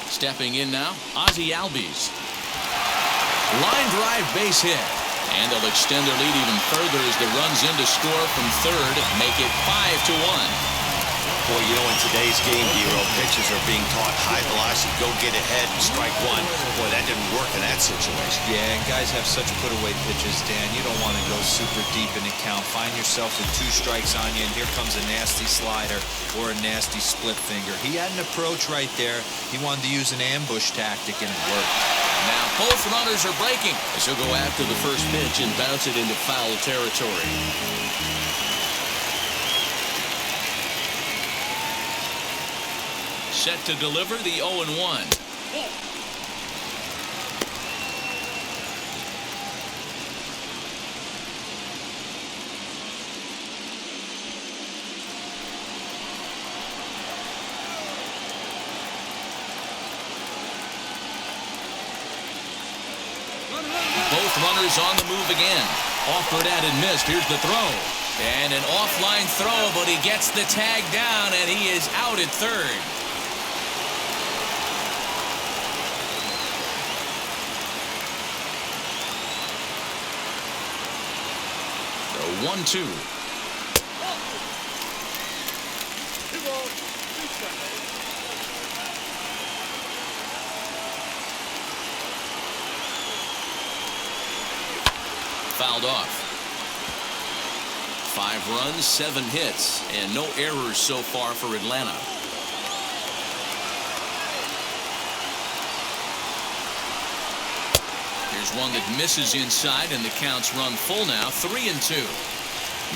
Stepping in now, Ozzie Albies. Line drive base hit. And they'll extend their lead even further as the runs in to score from third, make it 5-1. Boy, you know, in today's game, Hero, pitchers are being taught high velocity, go get ahead and strike one. Boy, that didn't work in that situation. Yeah, and guys have such put-away pitches, Dan. You don't want to go super deep in the count. Find yourself with 2 strikes on you, and here comes a nasty slider or a nasty split finger. He had an approach right there. He wanted to use an ambush tactic, and it worked. Now both runners are breaking as he'll go after the first pitch and bounce it into foul territory. Set to deliver the 0-1. Both runners on the move again. Awkward at and missed. Here's the throw. And an offline throw, but he gets the tag down, and he is out at third. The 1-2. Fouled off. 5 runs, 7 hits, and no errors so far for Atlanta. Here's one that misses inside, and the count's run full now, 3-2.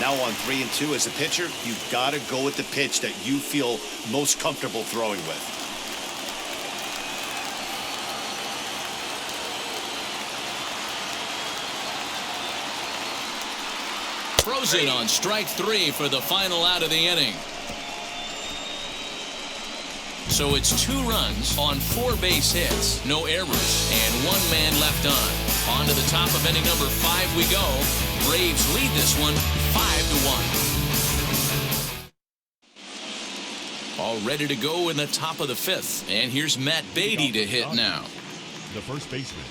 Now on 3-2 as a pitcher, you've got to go with the pitch that you feel most comfortable throwing with. Throws in on strike 3 for the final out of the inning. So it's 2 runs on 4 base hits, no errors, and 1 man left on. On to the top of inning number 5 we go. Braves lead this one 5-1. All ready to go in the top of the 5th. And here's Matt Beatty to hit now. The first baseman,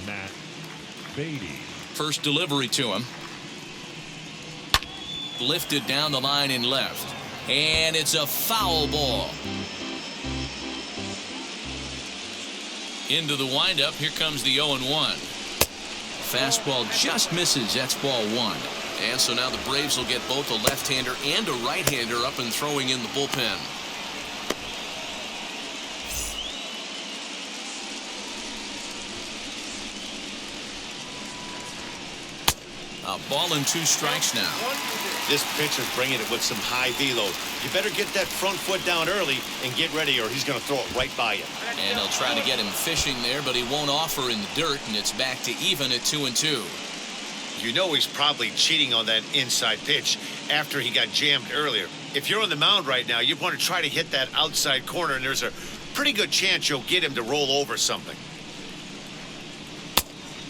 Matt Beatty. First delivery to him. Lifted down the line in left. And it's a foul ball. Into the windup. Here comes the 0-1. Fastball just misses. That's ball 1. And so now the Braves will get both a left-hander and a right-hander up and throwing in the bullpen. A ball and 2 strikes now. This pitcher's bringing it with some high velo. You better get that front foot down early and get ready, or he's going to throw it right by you. And they'll try to get him fishing there, but he won't offer in the dirt, and it's back to even at 2-2. You know he's probably cheating on that inside pitch after he got jammed earlier. If you're on the mound right now, you want to try to hit that outside corner, and there's a pretty good chance you'll get him to roll over something.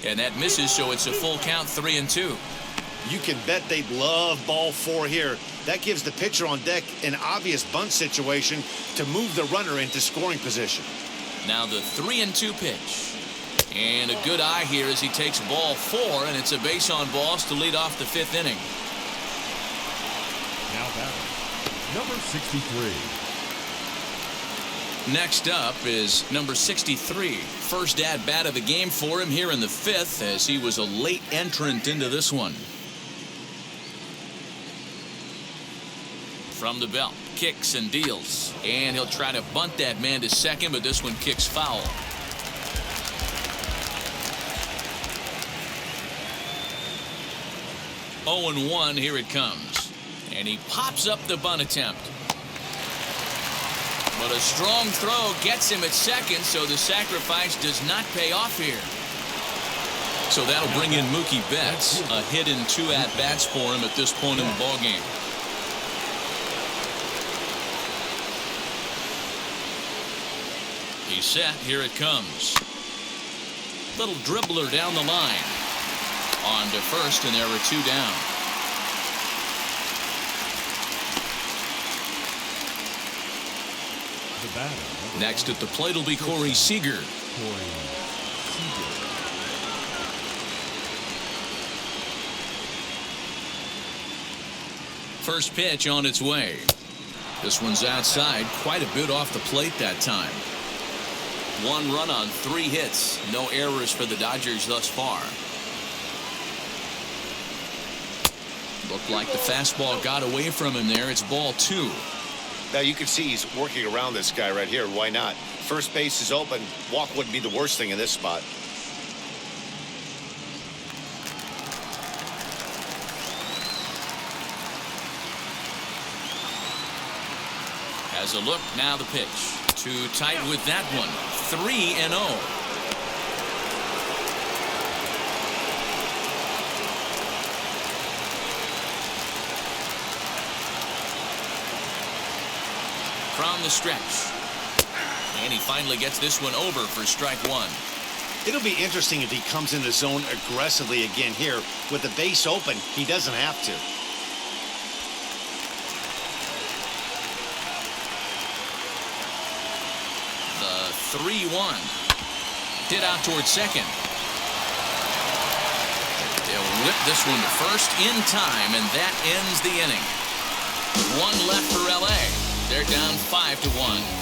And that misses, so it's a full count, 3-2. You can bet they'd love ball 4 here. That gives the pitcher on deck an obvious bunt situation to move the runner into scoring position. Now the 3-2 pitch. And a good eye here as he takes ball 4, and it's a base on balls to lead off the 5th inning. Now batting, number 63. Next up is number 63. First at bat of the game for him here in the 5th, as he was a late entrant into this one. From the belt, kicks and deals, and he'll try to bunt that man to second, but this one kicks foul. Oh, 0-1, here it comes, and he pops up the bunt attempt. But a strong throw gets him at second, so the sacrifice does not pay off here. So that'll bring in Mookie Betts, a hit in 2 at-bats for him at this point in the ballgame. He's set. Here it comes. Little dribbler down the line. On to first, and there are 2 down. Next at the plate will be Corey Seager. First pitch on its way. This one's outside, quite a bit off the plate that time. 1 run on 3 hits. No errors for the Dodgers thus far. Looked like the fastball got away from him there. It's ball 2. Now you can see he's working around this guy right here. Why not? First base is open. Walk wouldn't be the worst thing in this spot. Has a look, now the pitch. Too tight with that one. 3-0. From the stretch. And he finally gets this one over for strike 1. It'll be interesting if he comes in the zone aggressively again here. With the base open, he doesn't have to. The 3-1. Hit out towards second. They'll whip this one to first in time, and that ends the inning. 1 left for L.A. They're down 5-1.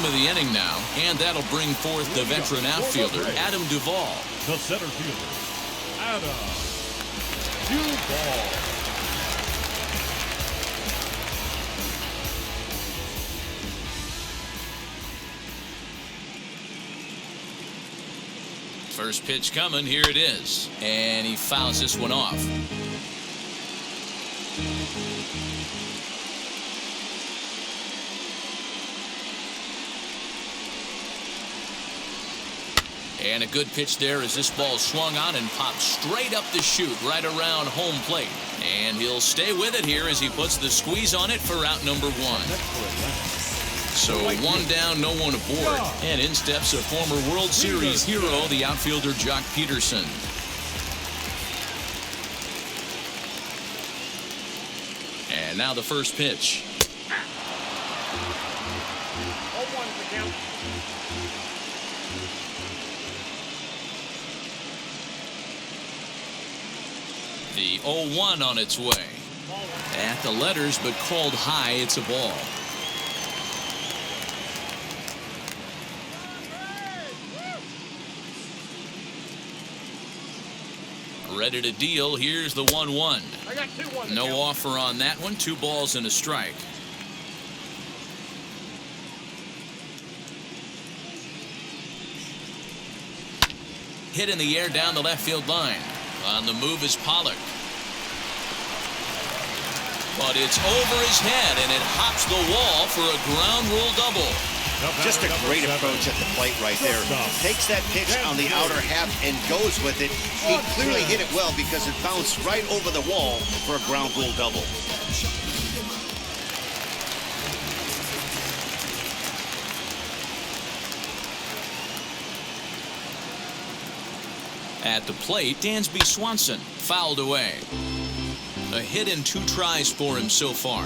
of the inning now, and that'll bring forth the veteran outfielder, Adam Duvall. The center fielder, Adam Duvall. First pitch coming, here it is. And he fouls this one off. And a good pitch there as this ball swung on and popped straight up the chute right around home plate. And he'll stay with it here as he puts the squeeze on it for out number one. So one down, no one aboard. And in steps a former World Series hero, the outfielder Jock Peterson. And now the first pitch. The 0-1 on its way. At the letters, but called high. It's a ball. Ready to deal. Here's the 1-1. No offer on that one. 2 balls and a strike. Hit in the air down the left field line. On the move is Pollock. But it's over his head, and it hops the wall for a ground rule double. Just a great approach at the plate right there. Takes that pitch on the outer half and goes with it. He clearly hit it well because it bounced right over the wall for a ground rule double. At the plate, Dansby Swanson fouled away. A hit and 2 tries for him so far.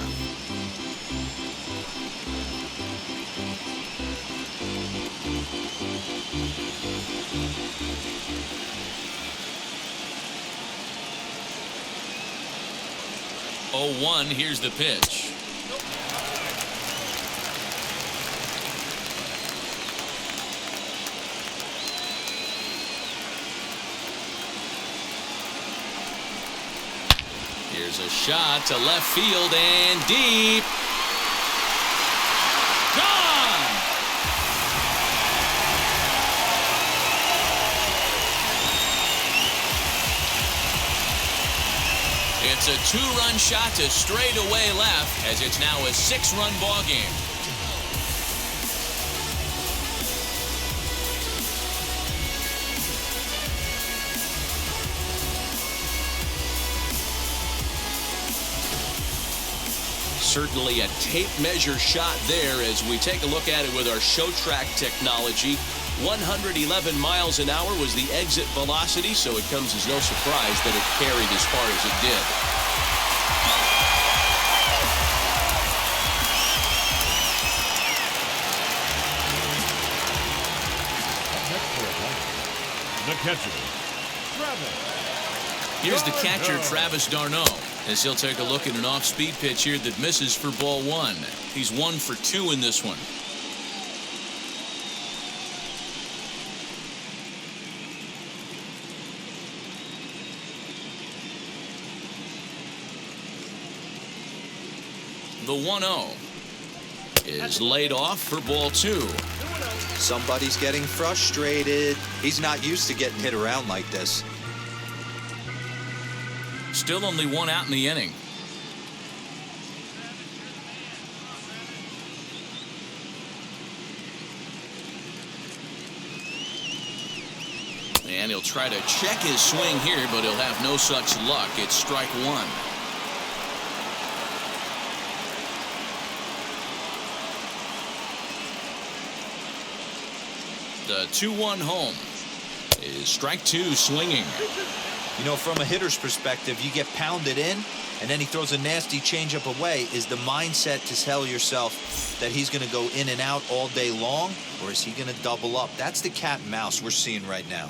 Oh, 1, here's the pitch. Here's a shot to left field and deep. Gone! It's a 2-run shot to straightaway left as it's now a 6-run ball game. Certainly a tape measure shot there as we take a look at it with our show track technology. 111 miles an hour was the exit velocity, so it comes as no surprise that it carried as far as it did. The catcher, Travis. Here's the catcher, Travis d'Arnaud, as he'll take a look at an off-speed pitch here that misses for ball 1. He's 1 for 2 in this one. The 1-0 is laid off for ball 2. Somebody's getting frustrated. He's not used to getting hit around like this. Still only 1 out in the inning. And he'll try to check his swing here, but he'll have no such luck. It's strike 1. The 2-1 home is strike 2 swinging. You know, from a hitter's perspective, you get pounded in, and then he throws a nasty changeup away. Is the mindset to tell yourself that he's going to go in and out all day long, or is he going to double up? That's the cat and mouse we're seeing right now.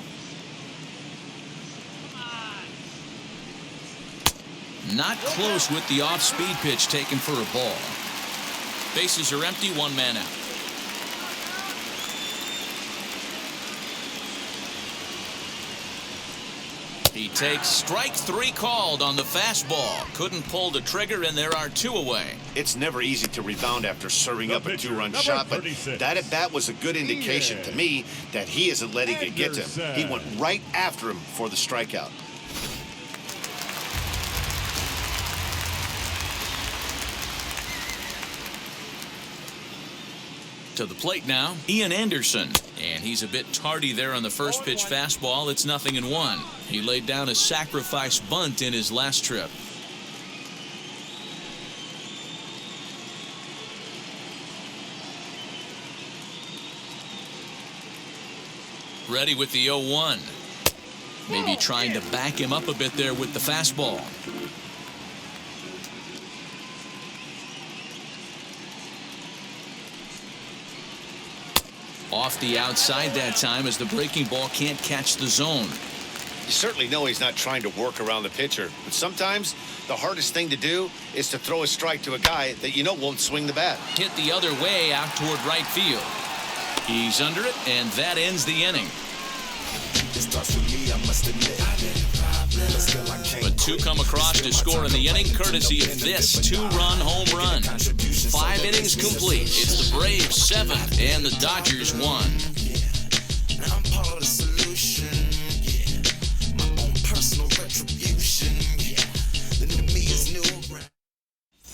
Not close with the off-speed pitch taken for a ball. Bases are empty, 1 man out. He takes strike 3 called on the fastball. Couldn't pull the trigger, and there are 2 away. It's never easy to rebound after serving The up a pitcher, 2-run number shot, but 36. that at bat was a good indication to me that he isn't letting it get to him. He went right after him for the strikeout. To the plate now, Ian Anderson. And he's a bit tardy there on the first pitch fastball. It's 0-1. He laid down a sacrifice bunt in his last trip. Ready with the 0-1. Maybe trying to back him up a bit there with the fastball. Off the outside that time as the breaking ball can't catch the zone. You certainly know he's not trying to work around the pitcher, but sometimes the hardest thing to do is to throw a strike to a guy that you know won't swing the bat. Hit the other way out toward right field. He's under it, and that ends the inning. But 2 come across to score in the inning, courtesy of this 2-run home run. 5 innings complete. It's the Braves 7 and the Dodgers 1.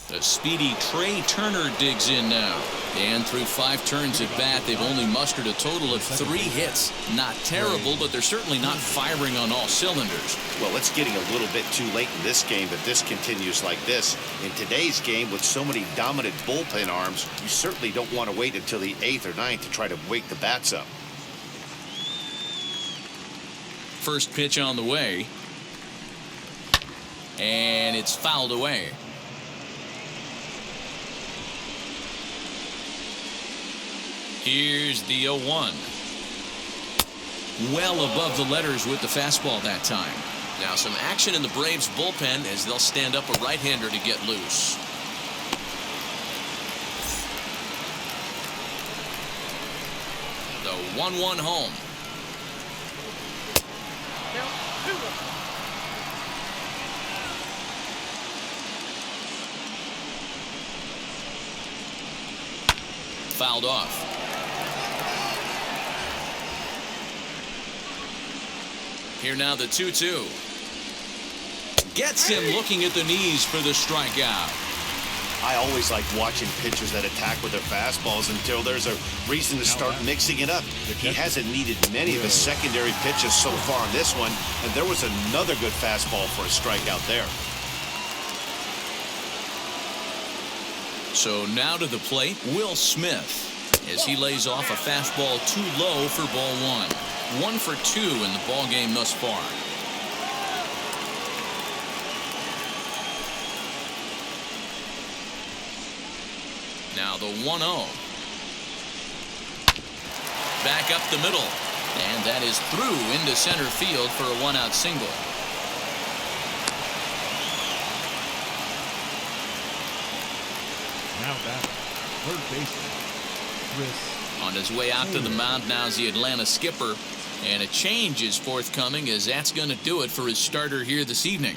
The speedy Trey Turner digs in now. And through 5 turns at bat, they've only mustered a total of 3 hits. Not terrible, but they're certainly not firing on all cylinders. Well, it's getting a little bit too late in this game if this continues like this. In today's game, with so many dominant bullpen arms, you certainly don't want to wait until the 8th or 9th to try to wake the bats up. First pitch on the way. And it's fouled away. Here's the 0-1. Well above the letters with the fastball that time. Now some action in the Braves bullpen as they'll stand up a right-hander to get loose. The 1-1 home. Fouled off. Here now the 2-2. Gets him looking at the knees for the strikeout. I always like watching pitchers that attack with their fastballs until there's a reason to start mixing it up. He hasn't needed many of his secondary pitches so far on this one, and there was another good fastball for a strikeout there. So now to the plate, Will Smith, as he lays off a fastball too low for ball 1. 1 for 2 in the ball game thus far. Now the 1-0. Back up the middle. And that is through into center field for a 1-out single. Now batter, third baseman, Chris. On his way out to the mound now is the Atlanta skipper. And a change is forthcoming as that's going to do it for his starter here this evening.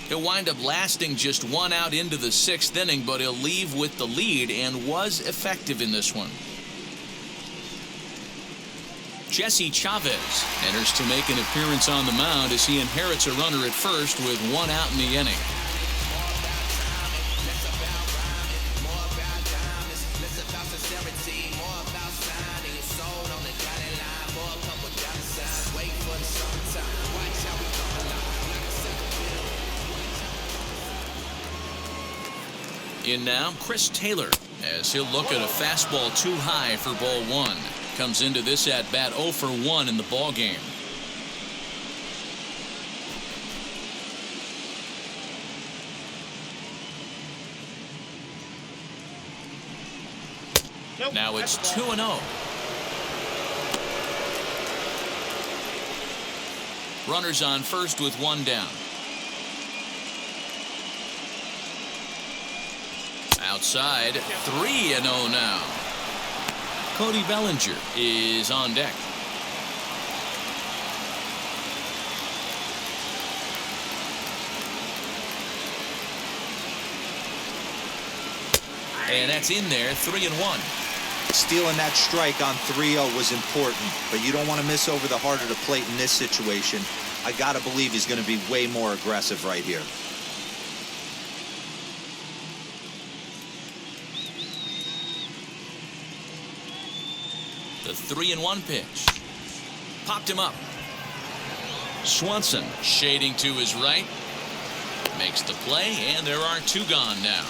He'll wind up lasting just 1 out into the 6th inning, but he'll leave with the lead and was effective in this one. Jesse Chavez enters to make an appearance on the mound as he inherits a runner at first with 1 out in the inning. In now, Chris Taylor, as he'll look at a fastball too high for ball 1. Comes into this at bat 0 for 1 in the ball game. Now it's 2-0. Runners on first with 1 down. Outside, 3-0 now. Cody Bellinger is on deck. And that's in there, 3-1. Stealing that strike on 3-0 was important, but you don't want to miss over the heart of the plate in this situation. I got to believe he's going to be way more aggressive right here. The 3-1 pitch. Popped him up. Swanson shading to his right. Makes the play, and there are 2 gone now.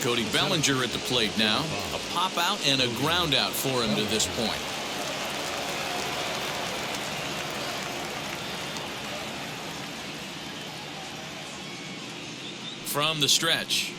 Cody Bellinger at the plate now. A pop out and a ground out for him to this point. From the stretch.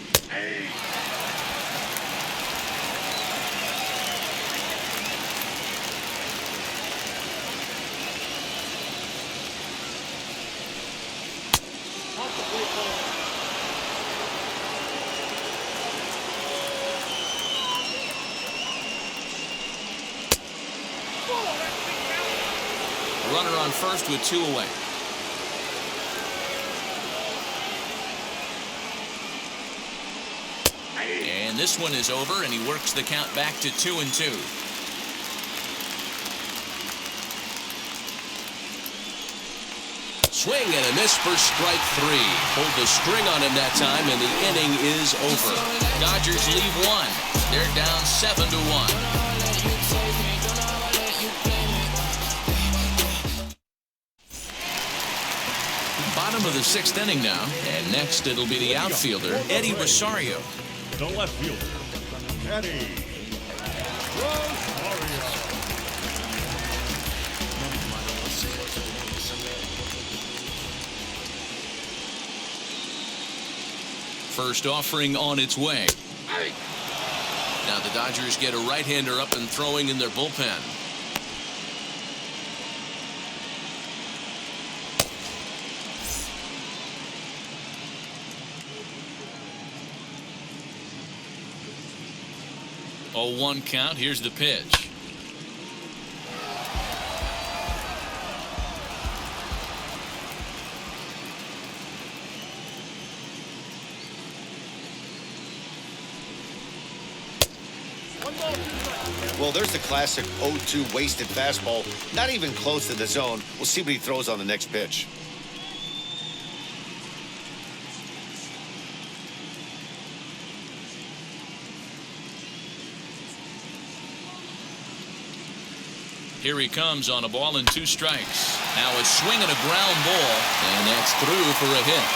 Runner on first with 2 away. And this one is over, and he works the count back to 2-2. Swing and a miss for strike 3. Pulled the string on him that time, and the inning is over. Dodgers leave 1. They're down 7-1. Bottom of the 6th inning now, and next it'll be the outfielder, Eddie Rosario. The left fielder, Eddie Rosario. First offering on its way. Now the Dodgers get a right-hander up and throwing in their bullpen. A 1 count. Here's the pitch. Well, there's the classic 0-2 wasted fastball. Not even close to the zone. We'll see what he throws on the next pitch. Here he comes on a ball and 2 strikes. Now a swing and a ground ball, and that's through for a hit.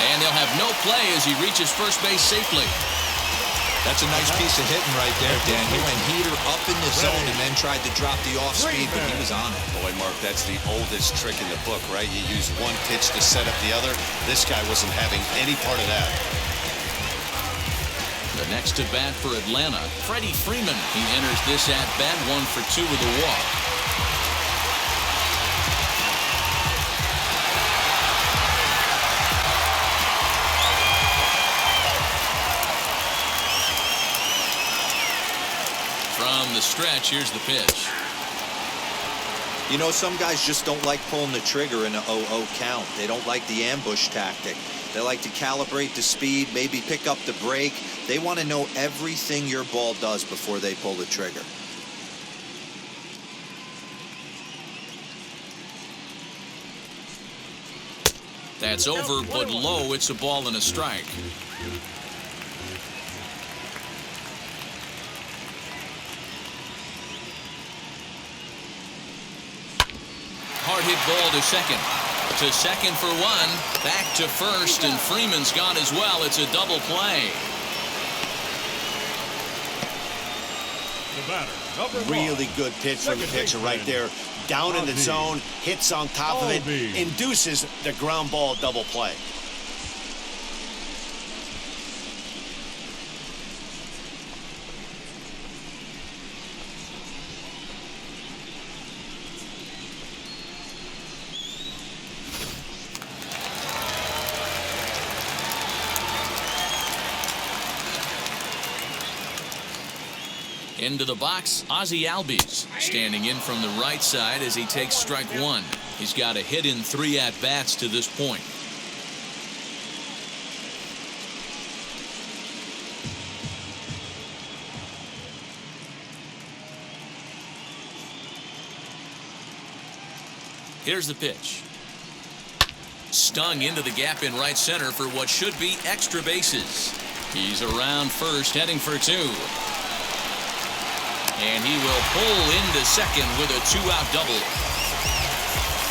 And they'll have no play as he reaches first base safely. That's a nice piece of hitting right there, Dan. He went heater up in the zone and then tried to drop the off speed, but he was on it. Boy, Mark, that's the oldest trick in the book, right? You use one pitch to set up the other. This guy wasn't having any part of that. The next to bat for Atlanta, Freddie Freeman. He enters this at bat 1 for 2 with a walk. From the stretch, here's the pitch. You know, some guys just don't like pulling the trigger in a 0-0 count. They don't like the ambush tactic. They like to calibrate the speed, maybe pick up the brake. They want to know everything your ball does before they pull the trigger. That's over, but low. It's a ball and a strike. Hard hit ball to second. To second for 1. Back to first, and Freeman's gone as well. It's a double play. The batter, Really good pitch from the pitcher right there. Down in the zone, hits on top of it, induces the ground ball double play. Into the box, Ozzie Albies standing in from the right side as he takes strike 1. He's got a hit in 3 at-bats to this point. Here's the pitch. Stung into the gap in right center for what should be extra bases. He's around first, heading for two. And he will pull into second with a two-out double.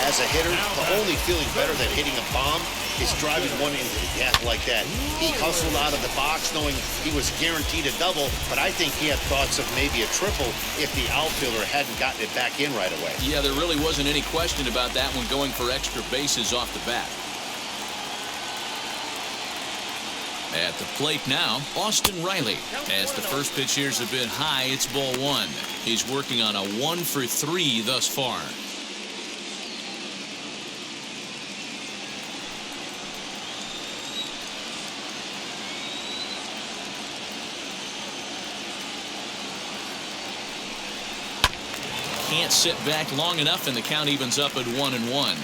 As a hitter, the only feeling better than hitting a bomb is driving one into the gap like that. He hustled out of the box knowing he was guaranteed a double, but I think he had thoughts of maybe a triple if the outfielder hadn't gotten it back in right away. Yeah, there really wasn't any question about that one, going for extra bases off the bat. At the plate now, Austin Riley. As the first pitch here's a bit high, it's ball one. He's working on a 1 for 3 thus far. Can't sit back long enough, and the count evens up at 1-1.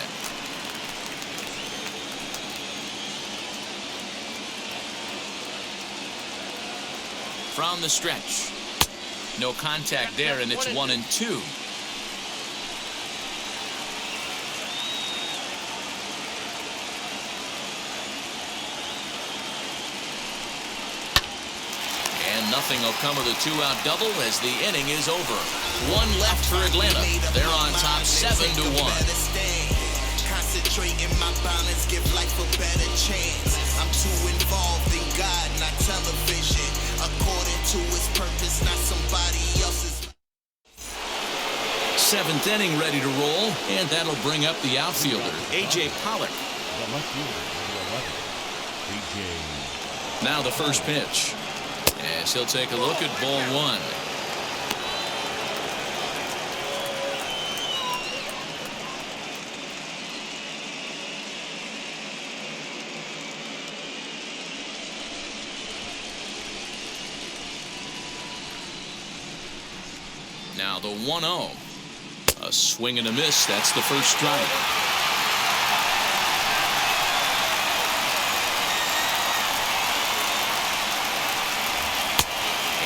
From the stretch. No contact there, and it's 1-2. And nothing will come of the two-out double as the inning is over. One left for Atlanta. They're on top 7-1. Concentrating my balance, give life a better chance. I'm too involved in God, not television. According to his purpose, not somebody else's. 7th inning ready to roll, and that'll bring up the outfielder, A.J. Pollock. The left fielder, number 11, A.J. Now the first pitch. As he'll take a look at ball one. Now the 1-0. A swing and a miss. That's the first strike.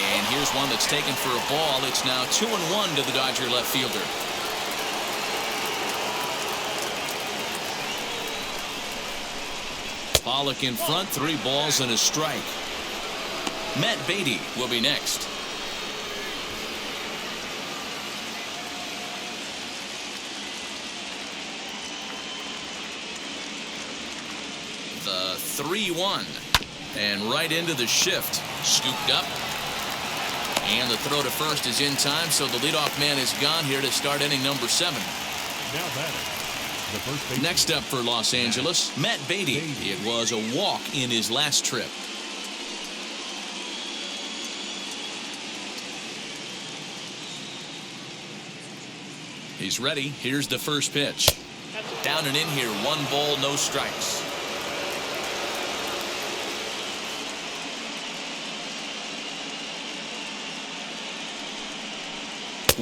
And here's one that's taken for a ball. It's now 2-1 to the Dodger left fielder. Pollock in front, 3 balls and a strike. Matt Beatty will be next. The 3-1, and right into the shift. Scooped up, and the throw to first is in time, so the leadoff man is gone here to start inning number 7. Now batting, the first baseman. Next up for Los Angeles, Matt Beatty. It was a walk in his last trip. He's ready. Here's the first pitch. Down and in here, 1 ball, no strikes.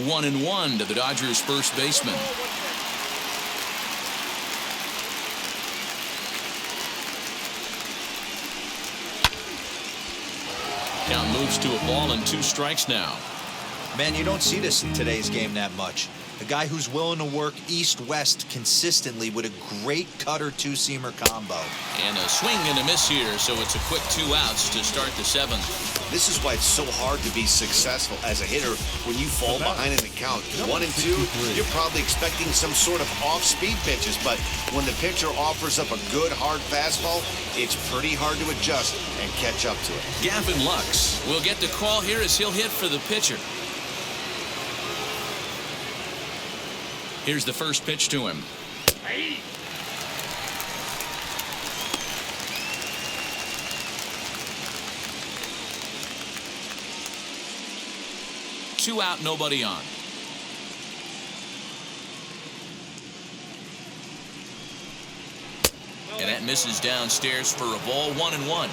One and one to the Dodgers first baseman. Count moves to a ball and 2 strikes now. Man, you don't see this in today's game that much. A guy who's willing to work east-west consistently with a great cutter two-seamer combo. And a swing and a miss here, so it's a quick 2 outs to start the 7th. This is why it's so hard to be successful as a hitter when you fall behind in the count. 1 and 2, you're probably expecting some sort of off-speed pitches, but when the pitcher offers up a good hard fastball, it's pretty hard to adjust and catch up to it. Gavin Lux will get the call here as he'll hit for the pitcher. Here's the first pitch to him. Two out, nobody on. And that misses downstairs for a ball, 1-1.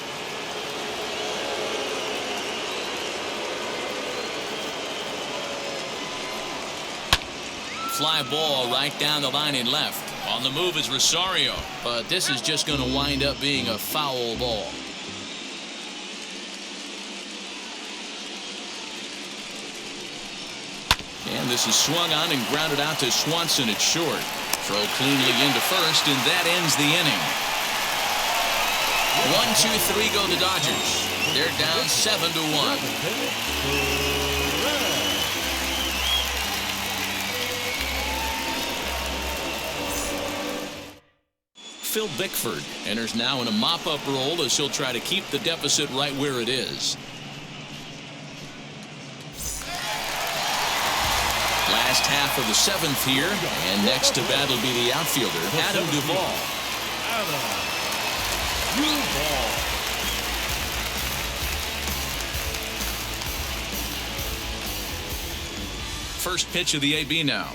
Fly ball right down the line and left. On the move is Rosario, but this is just going to wind up being a foul ball. And this is swung on and grounded out to Swanson at short. Throw cleanly into first, and that ends the inning. 1-2-3 go the Dodgers. They're down 7-1. Phil Bickford enters now in a mop-up role as he'll try to keep the deficit right where it is. Last half of the seventh here, and next to bat will be the outfielder, Adam Duvall. First pitch of the AB now.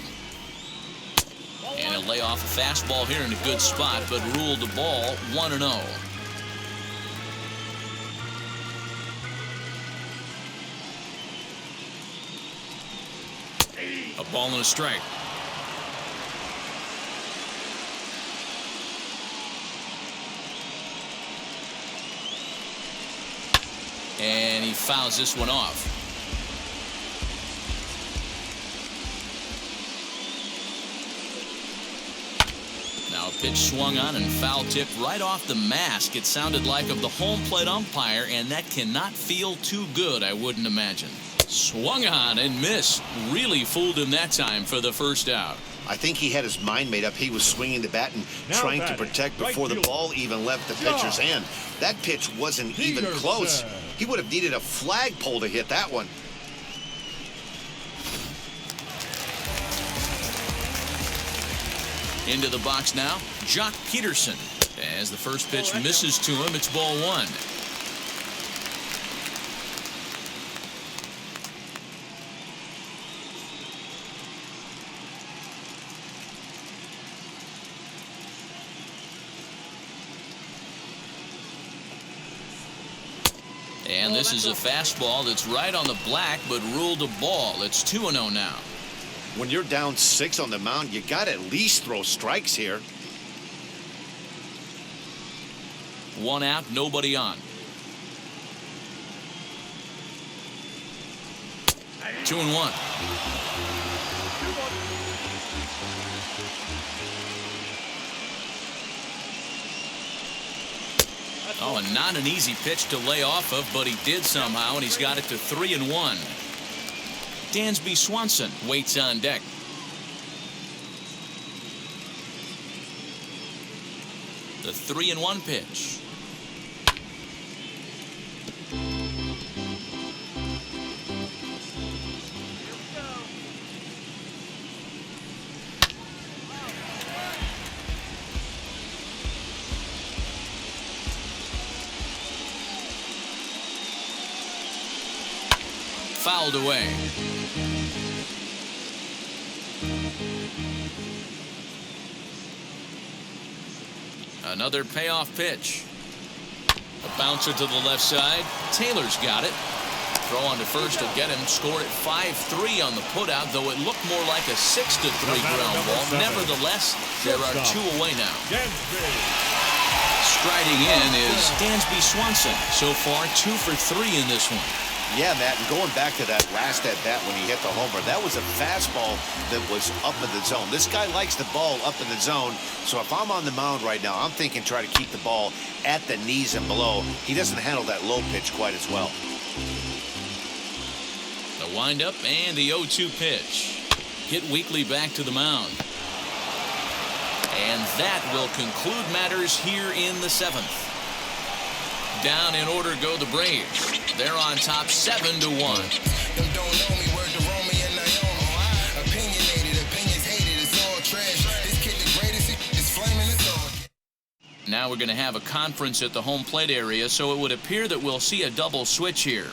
And he'll lay off a fastball here in a good spot, but ruled the ball 1-0. A ball and a strike. And he fouls this one off. Now a pitch swung on and foul tipped right off the mask. It sounded like of the home plate umpire, and that cannot feel too good, I wouldn't imagine. Swung on and missed. Really fooled him that time for the first out. I think he had his mind made up. He was swinging the bat and trying to protect before the ball even left the pitcher's hand. That pitch wasn't even close. He would have needed a flagpole to hit that one. Into the box now, Jock Peterson. As the first pitch misses to him, it's ball one. And this is a fastball that's right on the black, but ruled a ball. It's 2-0 now. When you're down 6 on the mound, you got to at least throw strikes here. One out, nobody on. 2-1. Oh, and not an easy pitch to lay off of, but he did somehow, and he's got it to 3-1. Dansby Swanson waits on deck. The 3-1 pitch. Fouled away. Another payoff pitch. A bouncer to the left side. Taylor's got it. Throw on to first will get him. Score at 5-3 on the putout, though it looked more like a 6-3 ground ball. Nevertheless, there are 2 away now. Striding in is Dansby Swanson. So far, 2 for 3 in this one. Yeah, Matt, and going back to that last at-bat when he hit the homer, that was a fastball that was up in the zone. This guy likes the ball up in the zone, so if I'm on the mound right now, I'm thinking try to keep the ball at the knees and below. He doesn't handle that low pitch quite as well. The windup and the 0-2 pitch. Get Weekly back to the mound. And that will conclude matters here in the 7th. Down in order go the Braves. They're on top 7-1. Now we're going to have a conference at the home plate area, so it would appear that we'll see a double switch here.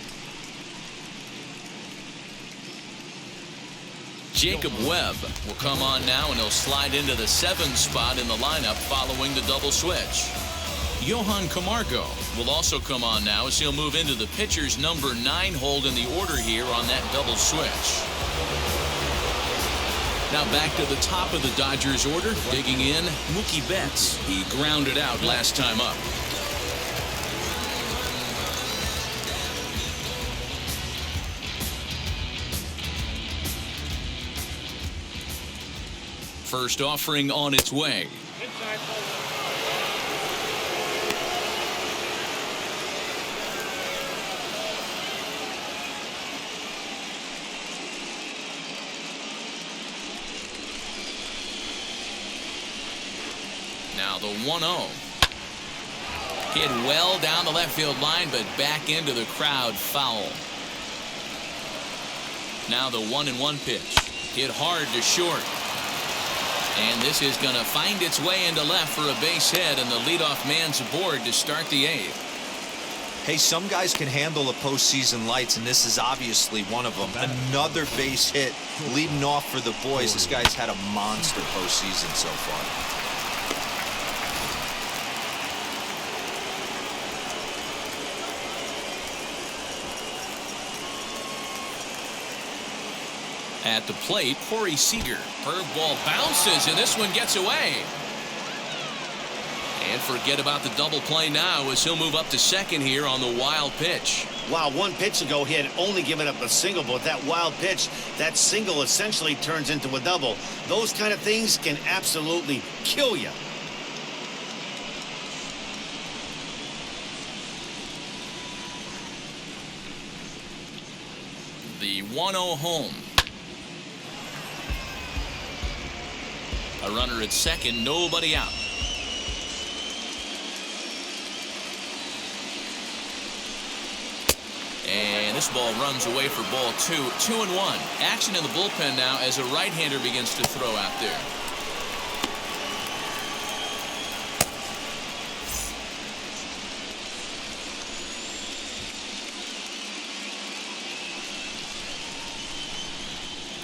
Jacob Webb will come on now, and he'll slide into the 7th spot in the lineup following the double switch. Johan Camargo will also come on now as he'll move into the pitcher's number 9 hold in the order here on that double switch. Now back to the top of the Dodgers order, digging in, Mookie Betts. He grounded out last time up. First offering on its way. Now the 1-0. Hit well down the left field line, but back into the crowd, foul. Now the 1-1 pitch. Hit hard to short. And this is going to find its way into left for a base hit, and the leadoff man's aboard to start the 8th. Hey, some guys can handle the postseason lights, and this is obviously one of them. Another base hit leading off for the boys. This guy's had a monster postseason so far. At the plate, Corey Seager. Curveball bounces, and this one gets away. And forget about the double play now as he'll move up to second here on the wild pitch. Wow, one pitch ago he had only given up a single, but with that wild pitch, that single essentially turns into a double. Those kind of things can absolutely kill you. The 1-0 home. A runner at second, nobody out. And this ball runs away for ball 2. 2-1. Action in the bullpen now as a right-hander begins to throw out there.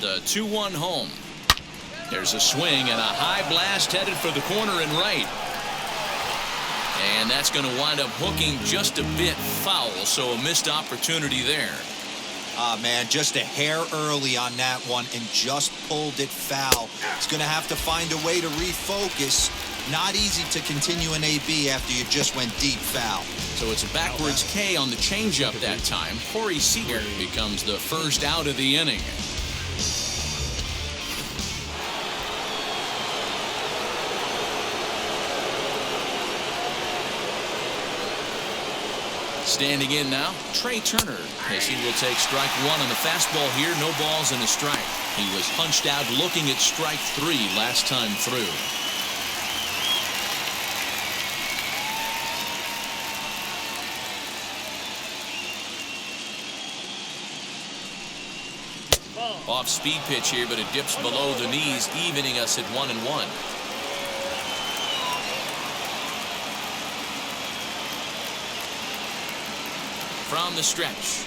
The 2-1 home. There's a swing and a high blast headed for the corner and right. And that's going to wind up hooking just a bit foul, so a missed opportunity there. Man, just a hair early on that one and just pulled it foul. It's going to have to find a way to refocus. Not easy to continue an AB after you just went deep foul. So it's a backwards K on the changeup that time. Corey Seager becomes the first out of the inning. Standing in now, Trey Turner, as he will take strike 1 on the fastball here. No balls and a strike. He was punched out looking at strike 3 last time through. Off speed pitch here, but it dips below the knees, evening us at 1-1. From the stretch.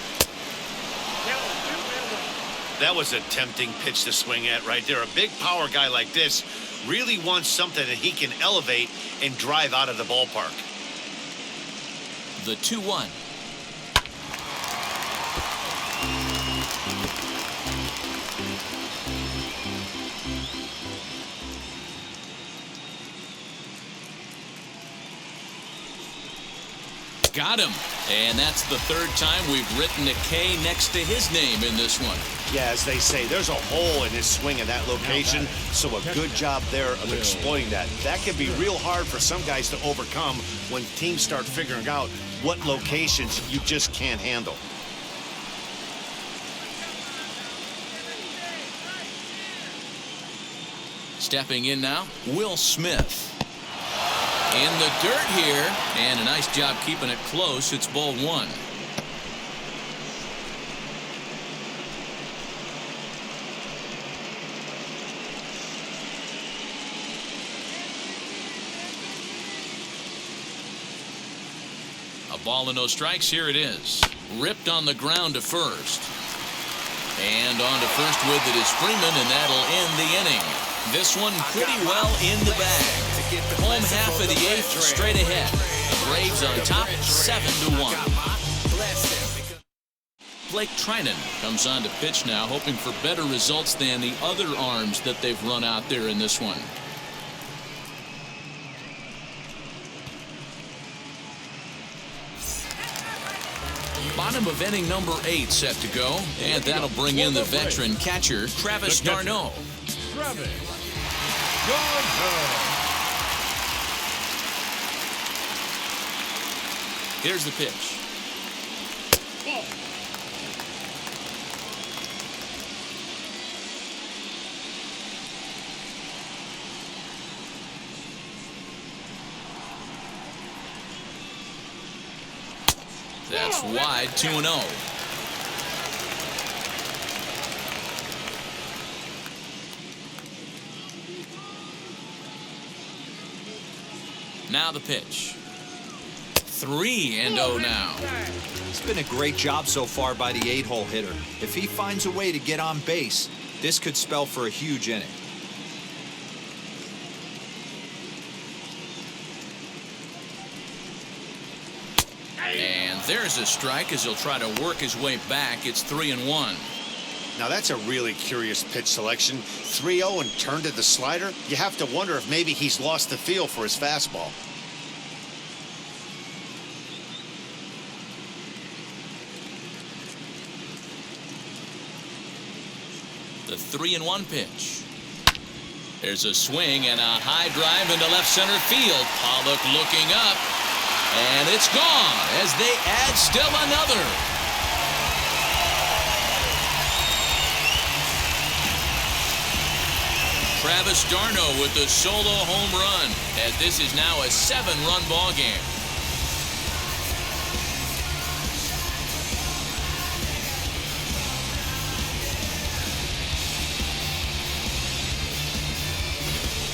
That was a tempting pitch to swing at right there. A big power guy like this really wants something that he can elevate and drive out of the ballpark. The 2-1. Got him. And that's the third time we've written a K next to his name in this one. Yeah, as they say, there's a hole in his swing in that location, so a good job there of exploiting that. That can be real hard for some guys to overcome when teams start figuring out what locations you just can't handle. Stepping in now, Will Smith. In the dirt here, and a nice job keeping it close. It's ball 1. A ball and no strikes. Here it is. Ripped on the ground to first. And on to first with it is Freeman, and that'll end the inning. This one pretty well in the bag. Home half of the 8th straight ahead. The Braves on top 7-1. Blake Trinan comes on to pitch now, hoping for better results than the other arms that they've run out there in this one. Bottom of inning number 8 set to go, and that'll bring in the veteran catcher Travis d'Arnaud. Here's the pitch. That's wide, 2-0. Now the pitch. 3-0 now. It's been a great job so far by the 8-hole hitter. If he finds a way to get on base, this could spell for a huge inning. And there's a strike as he'll try to work his way back. It's 3-1. Now that's a really curious pitch selection. 3-0 and turned to the slider. You have to wonder if maybe he's lost the feel for his fastball. The 3-1 pitch. There's a swing and a high drive into left center field. Pollock looking up. And it's gone as they add still another. Travis d'Arnaud with the solo home run as this is now a 7-run ball game.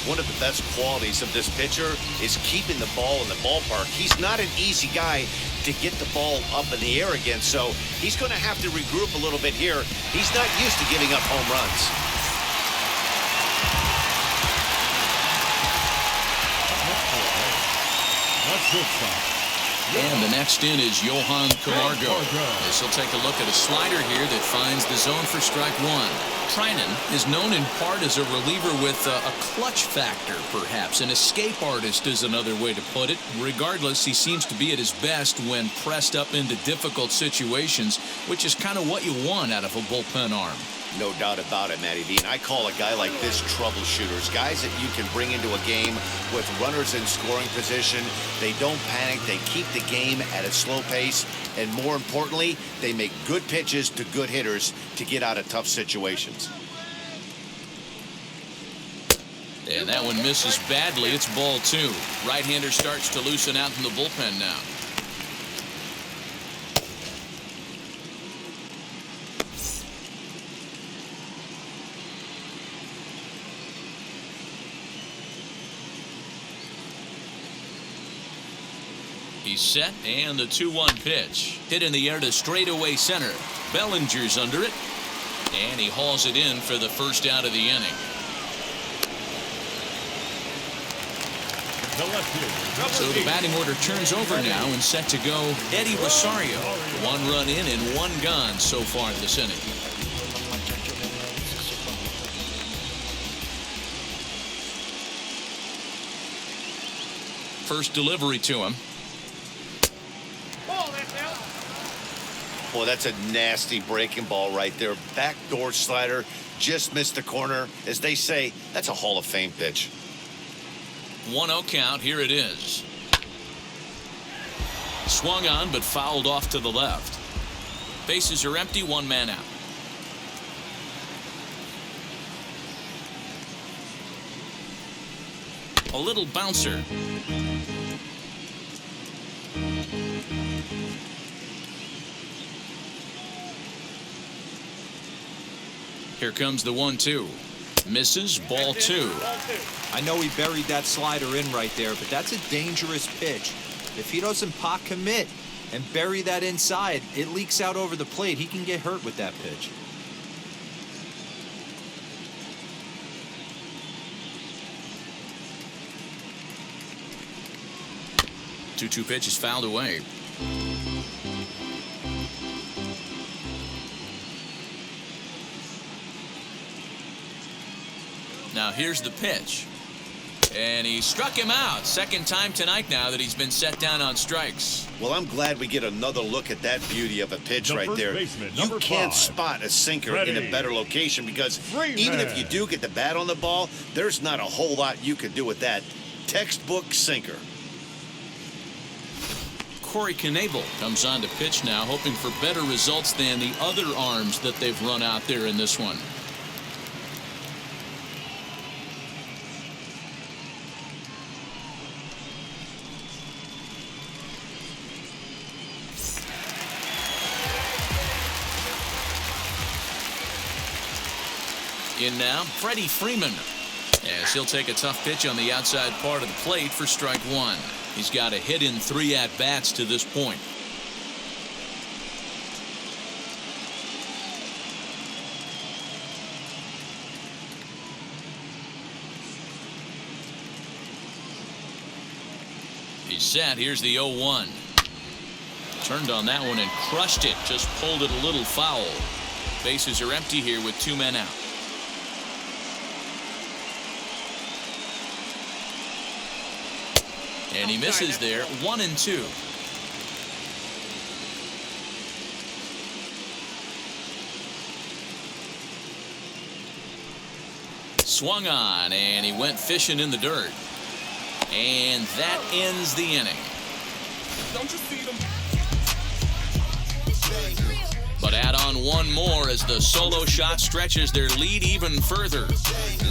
One of the best qualities of this pitcher is keeping the ball in the ballpark. He's not an easy guy to get the ball up in the air again, so he's going to have to regroup a little bit here. He's not used to giving up home runs. That's shortstop. And the next in is Johan Camargo. This will take a look at a slider here that finds the zone for strike one. Trinan is known in part as a reliever with a clutch factor, perhaps. An escape artist is another way to put it. Regardless, he seems to be at his best when pressed up into difficult situations, which is kind of what you want out of a bullpen arm. No doubt about it, Matty V. And I call a guy like this troubleshooters. Guys that you can bring into a game with runners in scoring position. They don't panic. They keep the game at a slow pace. And more importantly, they make good pitches to good hitters to get out of tough situations. And that one misses badly. It's ball two. Right-hander starts to loosen out in the bullpen now. He's set, and the 2-1 pitch. Hit in the air to straightaway center. Bellinger's under it, and he hauls it in for the first out of the inning. So the batting order turns over now and set to go Eddie Rosario. 1 run in and 1 gone so far this inning. First delivery to him. Boy, that's a nasty breaking ball right there. Backdoor slider, just missed the corner. As they say, that's a Hall of Fame pitch. 1-0 count. Here it is. Swung on, but fouled off to the left. Bases are empty, 1 man out. A little bouncer. Here comes the 1-2. Misses, ball 2. I know he buried that slider in right there, but that's a dangerous pitch. If he doesn't pot commit and bury that inside, it leaks out over the plate. He can get hurt with that pitch. Two pitch is fouled away. Now here's the pitch. And he struck him out. Second time tonight now that he's been set down on strikes. Well, I'm glad we get another look at that beauty of a pitch right there. You can't spot a sinker in a better location because even if you do get the bat on the ball, there's not a whole lot you can do with that. Textbook sinker. Corey Knebel comes on to pitch now, hoping for better results than the other arms that they've run out there in this one. In now, Freddie Freeman, as he'll take a tough pitch on the outside part of the plate for strike one. He's got a hit in 3 at-bats to this point. He's set. Here's the 0-1. Turned on that one and crushed it. Just pulled it a little foul. Bases are empty here with 2 men out. And he misses there, 1-2. Swung on, and he went fishing in the dirt. And that ends the inning. Don't you see them? But add on one more as the solo shot stretches their lead even further.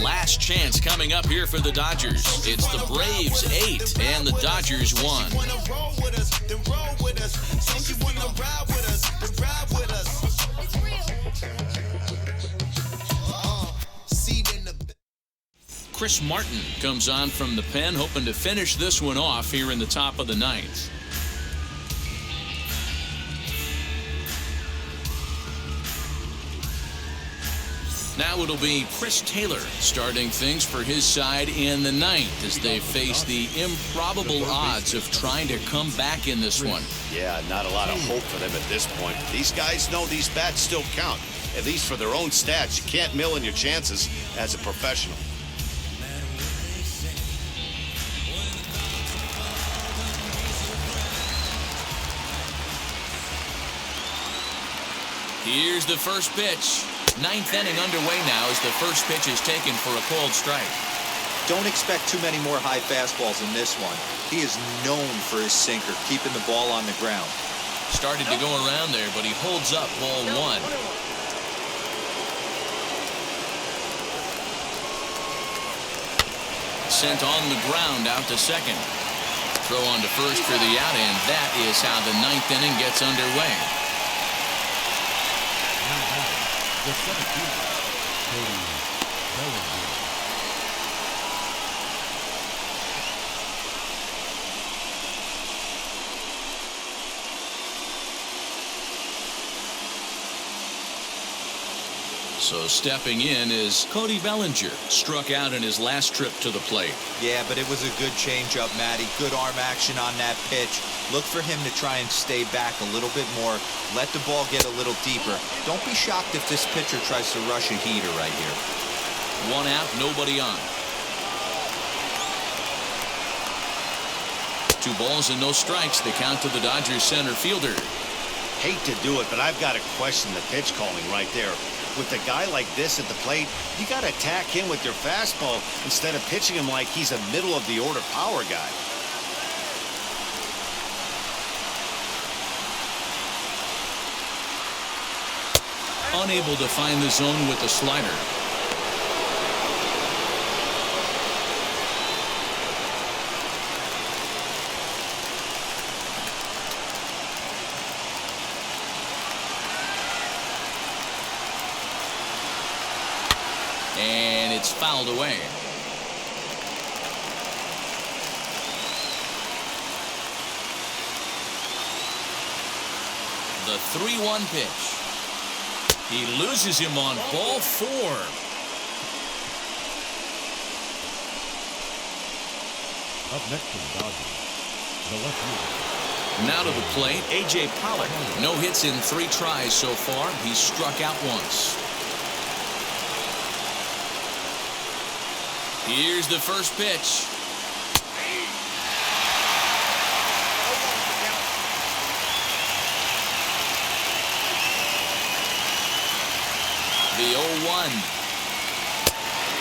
Last chance coming up here for the Dodgers. It's the Braves 8 and the Dodgers 1. Chris Martin comes on from the pen, hoping to finish this one off here in the top of the ninth. Now it'll be Chris Taylor starting things for his side in the ninth as they face the improbable odds of trying to come back in this one. Yeah, not a lot of hope for them at this point. These guys know these bats still count, at least for their own stats. You can't mill in your chances as a professional. Here's the first pitch. Ninth inning underway now as the first pitch is taken for a called strike. Don't expect too many more high fastballs in this one. He is known for his sinker, keeping the ball on the ground. Started to go around there, but he holds up ball one. Sent on the ground out to second. Throw on to first for the out, and that is how the ninth inning gets underway. The 17th, Cody Bellinger. So stepping in is Cody Bellinger. Struck out in his last trip to the plate. Yeah, but it was a good changeup, Matty. Good arm action on that pitch. Look for him to try and stay back a little bit more. Let the ball get a little deeper. Don't be shocked if this pitcher tries to rush a heater right here. One out, nobody on. 2 balls and no strikes. The count to the Dodgers center fielder. Hate to do it, but I've got to question the pitch calling right there. With a guy like this at the plate, you got to attack him with your fastball instead of pitching him like he's a middle-of-the-order power guy. Unable to find the zone with the slider. And it's fouled away. The 3-1 pitch. He loses him on ball 4. Up next for the Dodgers, the left fielder. Now to the plate, A.J. Pollock. No hits in 3 tries so far. He's struck out once. Here's the first pitch. The 0-1.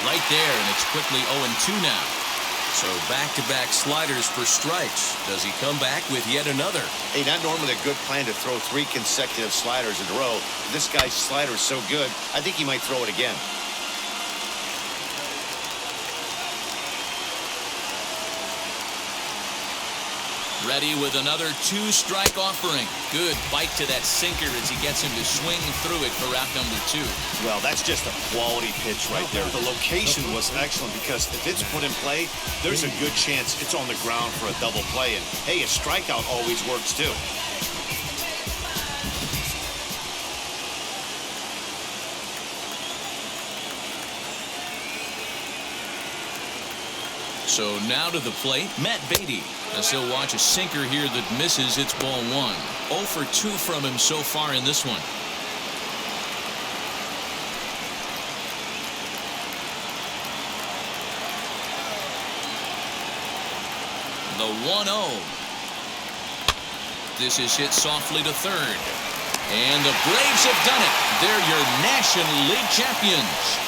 Right there, and it's quickly 0-2 now. So back-to-back sliders for strikes. Does he come back with yet another? Hey, not normally a good plan to throw 3 consecutive sliders in a row. This guy's slider is so good, I think he might throw it again. Ready with another 2-strike offering. Good bite to that sinker as he gets him to swing through it for out number 2. Well, that's just a quality pitch right there. The location was excellent because if it's put in play, there's a good chance it's on the ground for a double play. And, hey, a strikeout always works, too. So now to the plate, Matt Beatty. As he'll watch a sinker here that misses, it's ball 1. 0 for 2 from him so far in this one. The 1-0. This is hit softly to third. And the Braves have done it. They're your National League champions.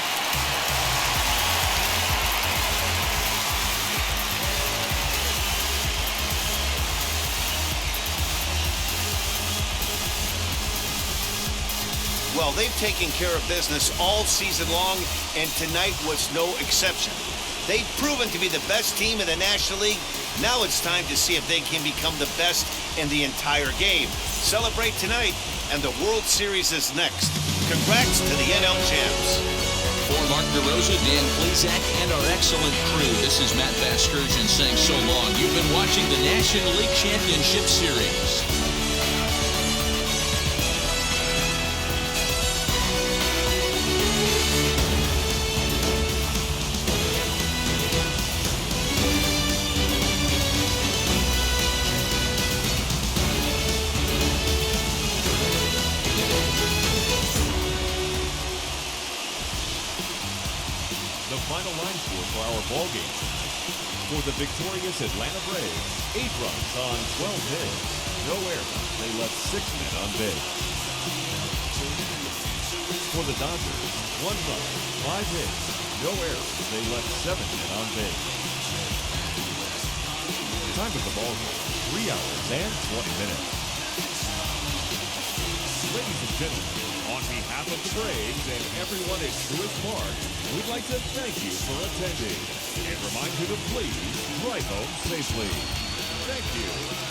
Well, they've taken care of business all season long, and tonight was no exception. They've proven to be the best team in the National League. Now it's time to see if they can become the best in the entire game. Celebrate tonight, and the World Series is next. Congrats to the NL champs. For Mark DeRosa, Dan Plesac, and our excellent crew, this is Matt Vasgersian saying so long. You've been watching the National League Championship Series. The final line score for our ball game tonight. For the victorious Atlanta Braves, 8 runs on 12 hits. No errors. They left 6 men on base. For the Dodgers, 1 run, 5 hits. No errors. They left 7 men on base. Time of the ball game, 3 hours and 20 minutes. Ladies and gentlemen, on behalf of the Braves and everyone at Truist Park, we'd like to thank you for attending and remind you to please drive home safely. Thank you.